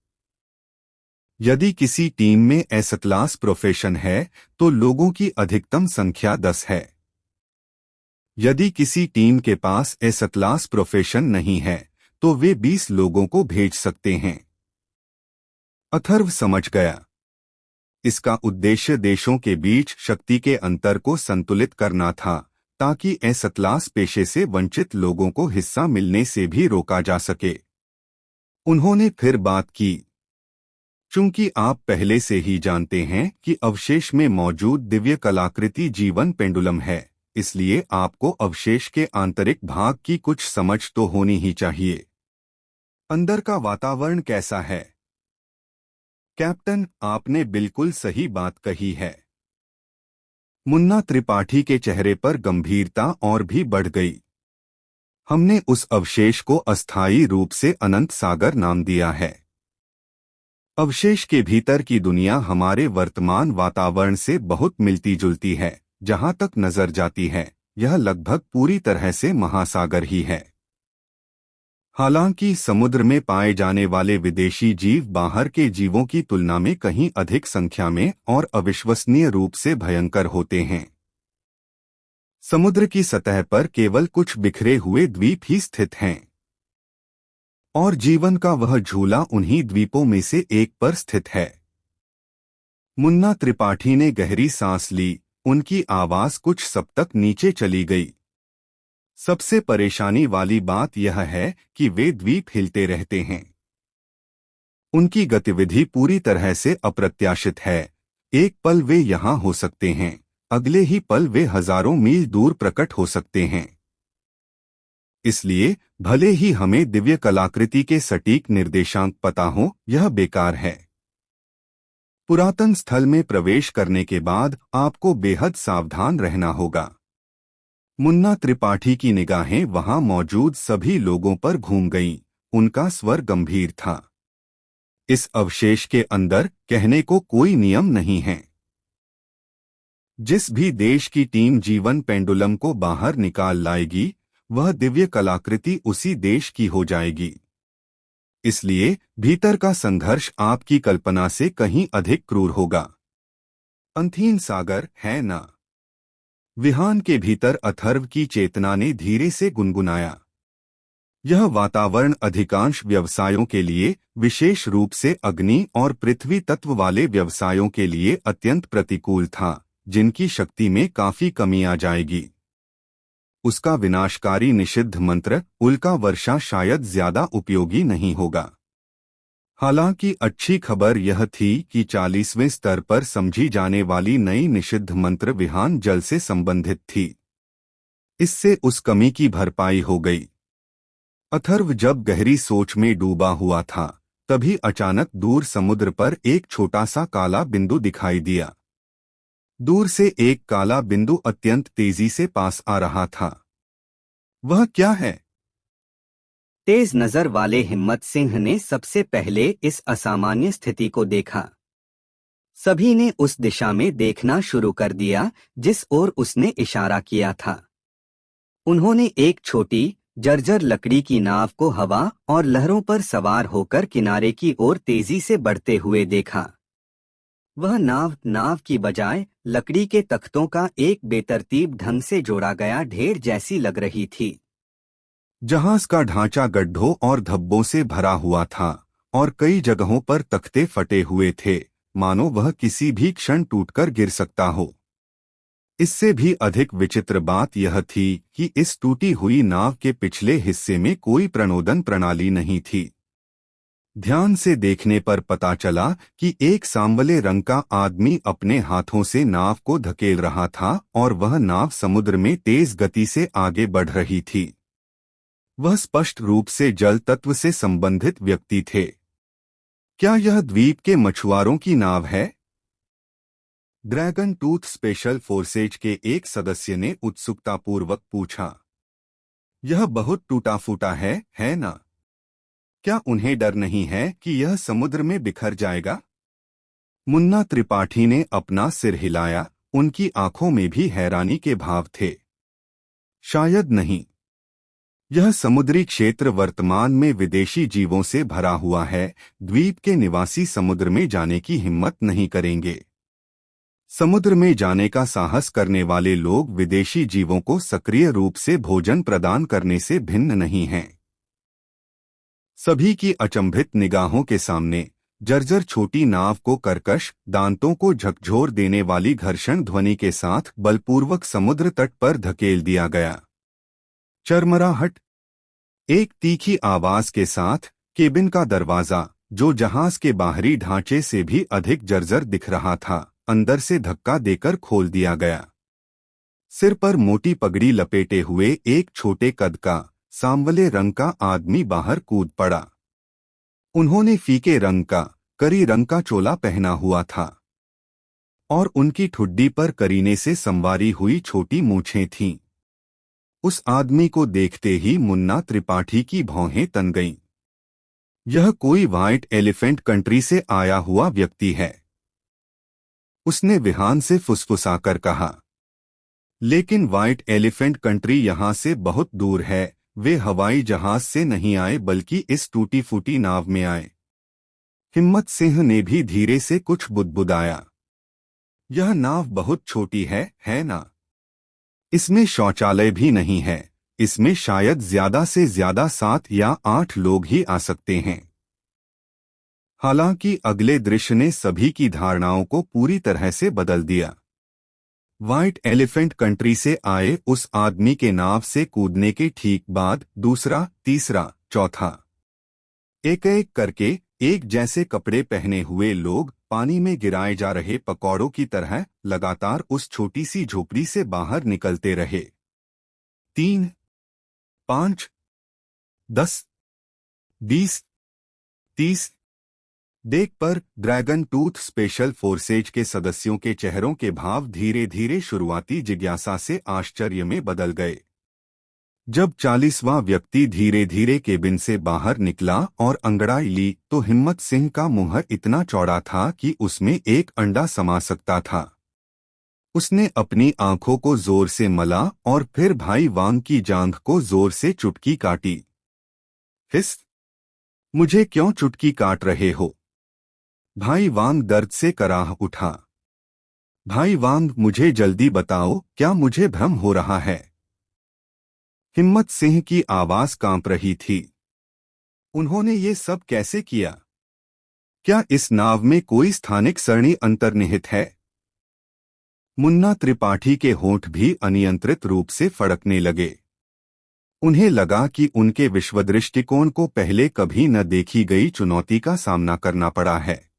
यदि किसी टीम में एस क्लास प्रोफेशन है तो लोगों की अधिकतम संख्या 10 है। यदि किसी टीम के पास एस क्लास प्रोफेशन नहीं है तो वे 20 लोगों को भेज सकते हैं। अथर्व समझ गया। इसका उद्देश्य देशों के बीच शक्ति के अंतर को संतुलित करना था, ताकि एस क्लास पेशे से वंचित लोगों को हिस्सा मिलने से भी रोका जा सके। उन्होंने फिर बात की, चूंकि आप पहले से ही जानते हैं कि अवशेष में मौजूद दिव्य कलाकृति जीवन पेंडुलम है, इसलिए आपको अवशेष के आंतरिक भाग की कुछ समझ तो होनी ही चाहिए। अंदर का वातावरण कैसा है? कैप्टन, आपने बिल्कुल सही बात कही है। मुन्ना त्रिपाठी के चेहरे पर गंभीरता और भी बढ़ गई। हमने उस अवशेष को अस्थायी रूप से अनंत सागर नाम दिया है। अवशेष के भीतर की दुनिया हमारे वर्तमान वातावरण से बहुत मिलती जुलती है। जहां तक नजर जाती है, यह लगभग पूरी तरह से महासागर ही है। हालांकि समुद्र में पाए जाने वाले विदेशी जीव बाहर के जीवों की तुलना में कहीं अधिक संख्या में और अविश्वसनीय रूप से भयंकर होते हैं। समुद्र की सतह पर केवल कुछ बिखरे हुए द्वीप ही स्थित हैं, और जीवन का वह झूला उन्हीं द्वीपों में से एक पर स्थित है। मुन्ना त्रिपाठी ने गहरी सांस ली, उनकी आवाज कुछ सब तक नीचे चली गई। सबसे परेशानी वाली बात यह है कि वे द्वीप हिलते रहते हैं। उनकी गतिविधि पूरी तरह से अप्रत्याशित है। एक पल वे यहां हो सकते हैं, अगले ही पल वे हजारों मील दूर प्रकट हो सकते हैं। इसलिए भले ही हमें दिव्य कलाकृति के सटीक निर्देशांक पता हो, यह बेकार है। पुरातन स्थल में प्रवेश करने के बाद आपको बेहद सावधान रहना होगा। मुन्ना त्रिपाठी की निगाहें वहां मौजूद सभी लोगों पर घूम गईं। उनका स्वर गंभीर था। इस अवशेष के अंदर कहने को कोई नियम नहीं है। जिस भी देश की टीम जीवन पेंडुलम को बाहर निकाल लाएगी, वह दिव्य कलाकृति उसी देश की हो जाएगी। इसलिए भीतर का संघर्ष आपकी कल्पना से कहीं अधिक क्रूर होगा। अंतहीन सागर, है ना? विहान के भीतर अथर्व की चेतना ने धीरे से गुनगुनाया। यह वातावरण अधिकांश व्यवसायों के लिए, विशेष रूप से अग्नि और पृथ्वी तत्व वाले व्यवसायों के लिए अत्यंत प्रतिकूल था, जिनकी शक्ति में काफी कमी आ जाएगी। उसका विनाशकारी निषिद्ध मंत्र उल्का वर्षा शायद ज्यादा उपयोगी नहीं होगा। हालांकि अच्छी खबर यह थी कि 40वें स्तर पर समझी जाने वाली नई निषिद्ध मंत्र विहान जल से संबंधित थी। इससे उस कमी की भरपाई हो गई। अथर्व जब गहरी सोच में डूबा हुआ था, तभी अचानक दूर समुद्र पर एक छोटा सा काला बिंदु दिखाई दिया। दूर से एक काला बिंदु अत्यंत तेजी से पास आ रहा था। वह क्या है? तेज नजर वाले हिम्मत सिंह ने सबसे पहले इस असामान्य स्थिति को देखा। सभी ने उस दिशा में देखना शुरू कर दिया जिस ओर उसने इशारा किया था। उन्होंने एक छोटी जर्जर लकड़ी की नाव को हवा और लहरों पर सवार होकर किनारे की ओर तेजी से बढ़ते हुए देखा। वह नाव की बजाय लकड़ी के तख्तों का एक बेतरतीब ढंग से जोड़ा गया ढेर जैसी लग रही थी। जहाज का ढांचा गड्ढों और धब्बों से भरा हुआ था और कई जगहों पर तख्ते फटे हुए थे, मानो वह किसी भी क्षण टूटकर गिर सकता हो। इससे भी अधिक विचित्र बात यह थी कि इस टूटी हुई नाव के पिछले हिस्से में कोई प्रणोदन प्रणाली नहीं थी। ध्यान से देखने पर पता चला कि एक सांवले रंग का आदमी अपने हाथों से नाव को धकेल रहा था और वह नाव समुद्र में तेज गति से आगे बढ़ रही थी। वह स्पष्ट रूप से जल तत्व से संबंधित व्यक्ति थे। क्या यह द्वीप के मछुआरों की नाव है? ड्रैगन टूथ स्पेशल फोर्सेज के एक सदस्य ने उत्सुकतापूर्वक पूछा। यह बहुत टूटा फूटा है ना? क्या उन्हें डर नहीं है कि यह समुद्र में बिखर जाएगा? मुन्ना त्रिपाठी ने अपना सिर हिलाया। उनकी आंखों में भी हैरानी के भाव थे। शायद नहीं। यह समुद्री क्षेत्र वर्तमान में विदेशी जीवों से भरा हुआ है। द्वीप के निवासी समुद्र में जाने की हिम्मत नहीं करेंगे। समुद्र में जाने का साहस करने वाले लोग विदेशी जीवों को सक्रिय रूप से भोजन प्रदान करने से भिन्न नहीं हैं। सभी की अचंभित निगाहों के सामने जर्जर छोटी नाव को कर्कश दांतों को झकझोर देने वाली घर्षण ध्वनि के साथ बलपूर्वक समुद्र तट पर धकेल दिया गया। चरमराहट। एक तीखी आवाज के साथ केबिन का दरवाजा, जो जहाज के बाहरी ढांचे से भी अधिक जर्जर दिख रहा था, अंदर से धक्का देकर खोल दिया गया। सिर पर मोटी पगड़ी लपेटे हुए एक छोटे कद का सांवले रंग का आदमी बाहर कूद पड़ा। उन्होंने फीके रंग का करी रंग का चोला पहना हुआ था और उनकी ठुड्डी पर करीने से संवारी हुई छोटी मूंछें थीं। उस आदमी को देखते ही मुन्ना त्रिपाठी की भौहें तन गईं। यह कोई व्हाइट एलिफेंट कंट्री से आया हुआ व्यक्ति है, उसने विहान से फुसफुसाकर कहा। लेकिन व्हाइट एलिफेंट कंट्री यहां से बहुत दूर है। वे हवाई जहाज से नहीं आए बल्कि इस टूटी फूटी नाव में आए। हिम्मत सिंह ने भी धीरे से कुछ बुदबुदाया। यह नाव बहुत छोटी है ना? इसमें शौचालय भी नहीं है। इसमें शायद ज्यादा से ज्यादा 7 या 8 लोग ही आ सकते हैं। हालांकि अगले दृश्य ने सभी की धारणाओं को पूरी तरह से बदल दिया। व्हाइट एलिफेंट कंट्री से आए उस आदमी के नाव से कूदने के ठीक बाद दूसरा, तीसरा, चौथा, एक एक करके एक जैसे कपड़े पहने हुए लोग पानी में गिराए जा रहे पकौड़ों की तरह लगातार उस छोटी सी झोपड़ी से बाहर निकलते रहे। 3, 5, 10, 20, 30 देख पर ड्रैगन टूथ स्पेशल फोर्सेज के सदस्यों के चेहरों के भाव धीरे धीरे शुरुआती जिज्ञासा से आश्चर्य में बदल गए। जब 40वां व्यक्ति धीरे धीरे केबिन से बाहर निकला और अंगड़ाई ली तो हिम्मत सिंह का मुंह इतना चौड़ा था कि उसमें एक अंडा समा सकता था। उसने अपनी आंखों को जोर से मला और फिर भाई वांग की जांघ को जोर से चुटकी काटी। हिस! मुझे क्यों चुटकी काट रहे हो? भाई वांग दर्द से कराह उठा। भाई वांग, मुझे जल्दी बताओ, क्या मुझे भ्रम हो रहा है? हिम्मत सिंह की आवाज कांप रही थी। उन्होंने ये सब कैसे किया? क्या इस नाव में कोई स्थानिक सरणी अंतर्निहित है? मुन्ना त्रिपाठी के होंठ भी अनियंत्रित रूप से फड़कने लगे। उन्हें लगा कि उनके विश्वदृष्टिकोण को पहले कभी न देखी गई चुनौती का सामना करना पड़ा है।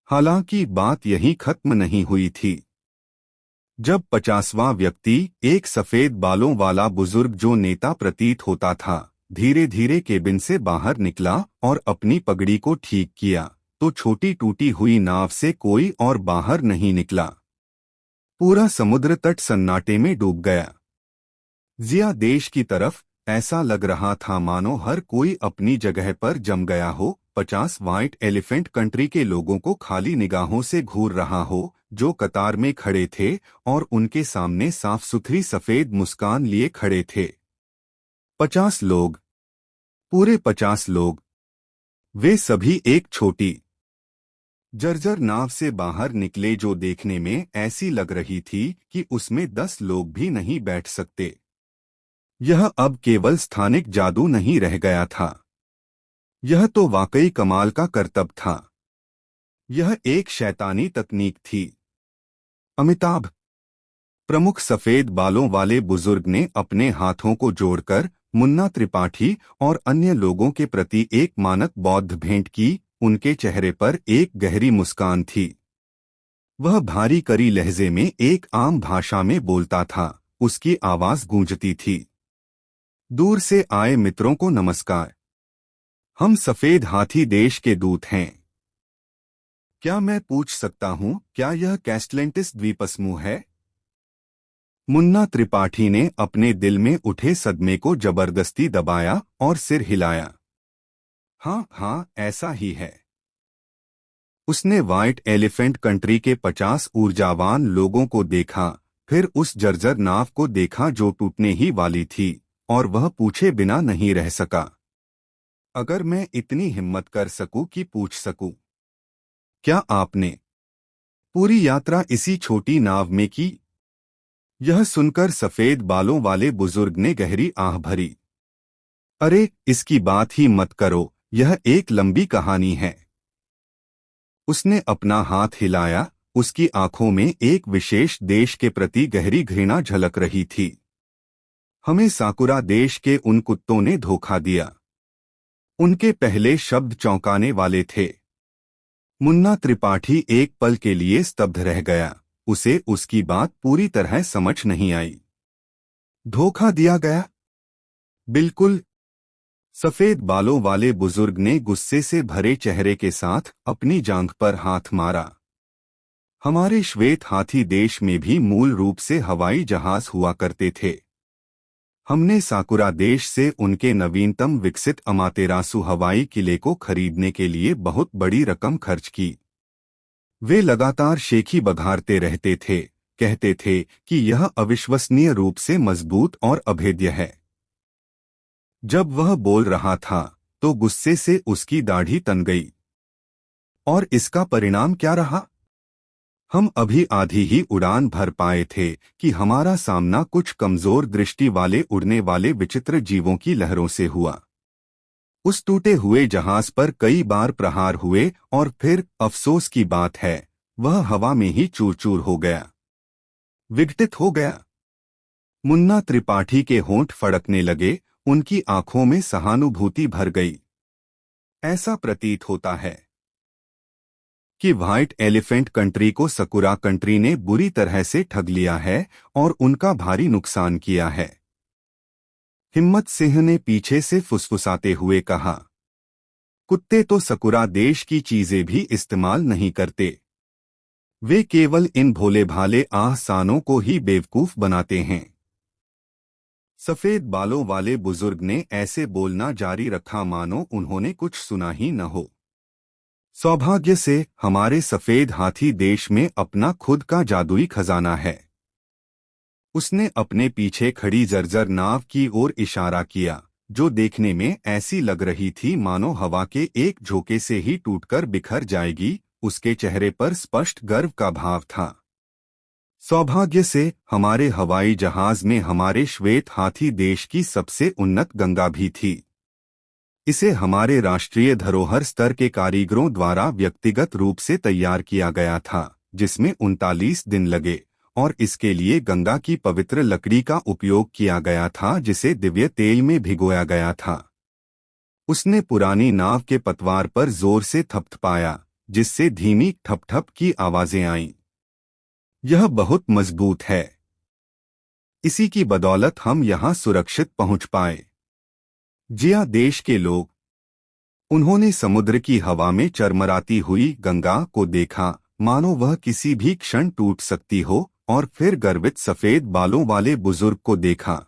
हालांकि बात यहीं खत्म नहीं हुई थी। जब 50वां व्यक्ति, एक सफेद बालों वाला बुजुर्ग जो नेता प्रतीत होता था, धीरे धीरे केबिन से बाहर निकला और अपनी पगड़ी को ठीक किया, तो छोटी टूटी हुई नाव से कोई और बाहर नहीं निकला। पूरा समुद्र तट सन्नाटे में डूब गया। जिया देश की तरफ ऐसा लग रहा था मानो हर कोई अपनी जगह पर जम गया हो। 50 व्हाइट एलिफेंट कंट्री के लोगों को खाली निगाहों से घूर रहा हो, जो कतार में खड़े थे और उनके सामने साफ सुथरी सफेद मुस्कान लिए खड़े थे। 50 लोग, पूरे 50 लोग। वे सभी एक छोटी जर्जर नाव से बाहर निकले जो देखने में ऐसी लग रही थी कि उसमें 10 लोग भी नहीं बैठ सकते। यह अब केवल स्थानिक जादू नहीं रह गया था। यह तो वाकई कमाल का करतब था। यह एक शैतानी तकनीक थी। अमिताभ, प्रमुख सफेद बालों वाले बुजुर्ग ने अपने हाथों को जोड़कर मुन्ना त्रिपाठी और अन्य लोगों के प्रति एक मानक बौद्ध भेंट की। उनके चेहरे पर एक गहरी मुस्कान थी। वह भारी करी लहजे में एक आम भाषा में बोलता था। उसकी आवाज गूंजती थी। दूर से आए मित्रों को नमस्कार। हम सफेद हाथी देश के दूत हैं। क्या मैं पूछ सकता हूं, क्या यह कैस्टलेंटिस द्वीपसमूह है? मुन्ना त्रिपाठी ने अपने दिल में उठे सदमे को जबरदस्ती दबाया और सिर हिलाया। हाँ हाँ, ऐसा ही है। उसने व्हाइट एलिफेंट कंट्री के 50 ऊर्जावान लोगों को देखा, फिर उस जर्जर नाव को देखा जो टूटने ही वाली थी, और वह पूछे बिना नहीं रह सका। अगर मैं इतनी हिम्मत कर सकूं कि पूछ सकूं, क्या आपने पूरी यात्रा इसी छोटी नाव में की? यह सुनकर सफेद बालों वाले बुजुर्ग ने गहरी आह भरी। अरे, इसकी बात ही मत करो, यह एक लंबी कहानी है। उसने अपना हाथ हिलाया। उसकी आंखों में एक विशेष देश के प्रति गहरी घृणा झलक रही थी। हमें साकुरा देश के उन कुत्तों ने धोखा दिया। उनके पहले शब्द चौंकाने वाले थे। मुन्ना त्रिपाठी एक पल के लिए स्तब्ध रह गया। उसे उसकी बात पूरी तरह समझ नहीं आई। धोखा दिया गया? बिल्कुल। सफेद बालों वाले बुजुर्ग ने गुस्से से भरे चेहरे के साथ अपनी जांघ पर हाथ मारा। हमारे श्वेत हाथी देश में भी मूल रूप से हवाई जहाज हुआ करते थे। हमने साकुरा देश से उनके नवीनतम विकसित अमातेरासु हवाई किले को खरीदने के लिए बहुत बड़ी रकम खर्च की। वे लगातार शेखी बघारते रहते थे, कहते थे कि यह अविश्वसनीय रूप से मजबूत और अभेद्य है। जब वह बोल रहा था तो गुस्से से उसकी दाढ़ी तन गई। और इसका परिणाम क्या रहा? हम अभी आधी ही उड़ान भर पाए थे कि हमारा सामना कुछ कमजोर दृष्टि वाले उड़ने वाले विचित्र जीवों की लहरों से हुआ। उस टूटे हुए जहाज पर कई बार प्रहार हुए और फिर अफसोस की बात है, वह हवा में ही चूर चूर हो गया, विघटित हो गया। मुन्ना त्रिपाठी के होंठ फड़कने लगे, उनकी आंखों में सहानुभूति भर गई। ऐसा प्रतीत होता है कि व्हाइट एलिफेंट कंट्री को सकुरा कंट्री ने बुरी तरह से ठग लिया है और उनका भारी नुकसान किया है। हिम्मत सिंह ने पीछे से फुसफुसाते हुए कहा। कुत्ते तो सकुरा देश की चीजें भी इस्तेमाल नहीं करते। वे केवल इन भोले भाले आहसानों को ही बेवकूफ बनाते हैं। सफेद बालों वाले बुजुर्ग ने ऐसे बोलना जारी रखा मानो उन्होंने कुछ सुना ही न हो। सौभाग्य से हमारे सफेद हाथी देश में अपना खुद का जादुई खजाना है। उसने अपने पीछे खड़ी जर्जर नाव की ओर इशारा किया, जो देखने में ऐसी लग रही थी मानो हवा के एक झोंके से ही टूटकर बिखर जाएगी। उसके चेहरे पर स्पष्ट गर्व का भाव था। सौभाग्य से हमारे हवाई जहाज में हमारे श्वेत हाथी देश की सबसे उन्नत गंगा भी थी। इसे हमारे राष्ट्रीय धरोहर स्तर के कारीगरों द्वारा व्यक्तिगत रूप से तैयार किया गया था, जिसमें 39 दिन लगे और इसके लिए गंगा की पवित्र लकड़ी का उपयोग किया गया था जिसे दिव्य तेल में भिगोया गया था। उसने पुरानी नाव के पतवार पर जोर से थपथपाया, जिससे धीमी ठप-ठप की आवाजें आईं। यह बहुत मजबूत है। इसी की बदौलत हम यहाँ सुरक्षित पहुँच पाए। जिया देश के लोग। उन्होंने समुद्र की हवा में चरमराती हुई गंगा को देखा, मानो वह किसी भी क्षण टूट सकती हो, और फिर गर्वित सफेद बालों वाले बुजुर्ग को देखा।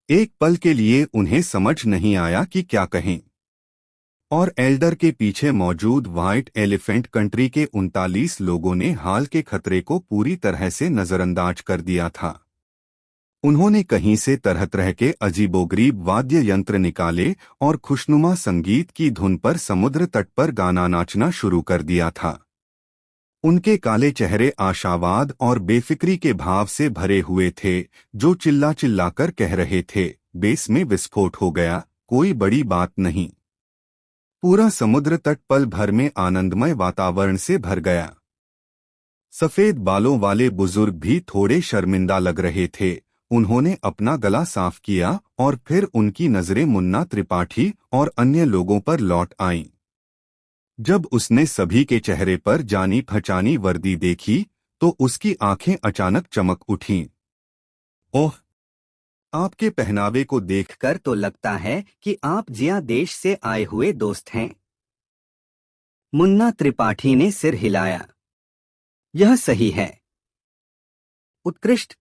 एक पल के लिए उन्हें समझ नहीं आया कि क्या कहें। और एल्डर के पीछे मौजूद व्हाइट एलिफेंट कंट्री के 39 लोगों ने हाल के खतरे को पूरी तरह से नजरअंदाज कर दिया था। उन्होंने कहीं से तरह तरह के अजीबोगरीब वाद्य यंत्र निकाले और खुशनुमा संगीत की धुन पर समुद्र तट पर गाना नाचना शुरू कर दिया था। उनके काले चेहरे आशावाद और बेफिक्री के भाव से भरे हुए थे, जो चिल्ला चिल्लाकर कह रहे थे, बेस में विस्फोट हो गया, कोई बड़ी बात नहीं। पूरा समुद्र तट पल भर में आनंदमय वातावरण से भर गया। सफेद बालों वाले बुजुर्ग भी थोड़े शर्मिंदा लग रहे थे। उन्होंने अपना गला साफ किया और फिर उनकी नजरें मुन्ना त्रिपाठी और अन्य लोगों पर लौट आईं। जब उसने सभी के चेहरे पर जानी पहचानी वर्दी देखी, तो उसकी आंखें अचानक चमक उठीं। ओह! आपके पहनावे को देखकर तो लगता है कि आप जिया देश से आए हुए दोस्त हैं। मुन्ना त्रिपाठी ने सिर हिलाया। यह सही है। उत्कृष्ट,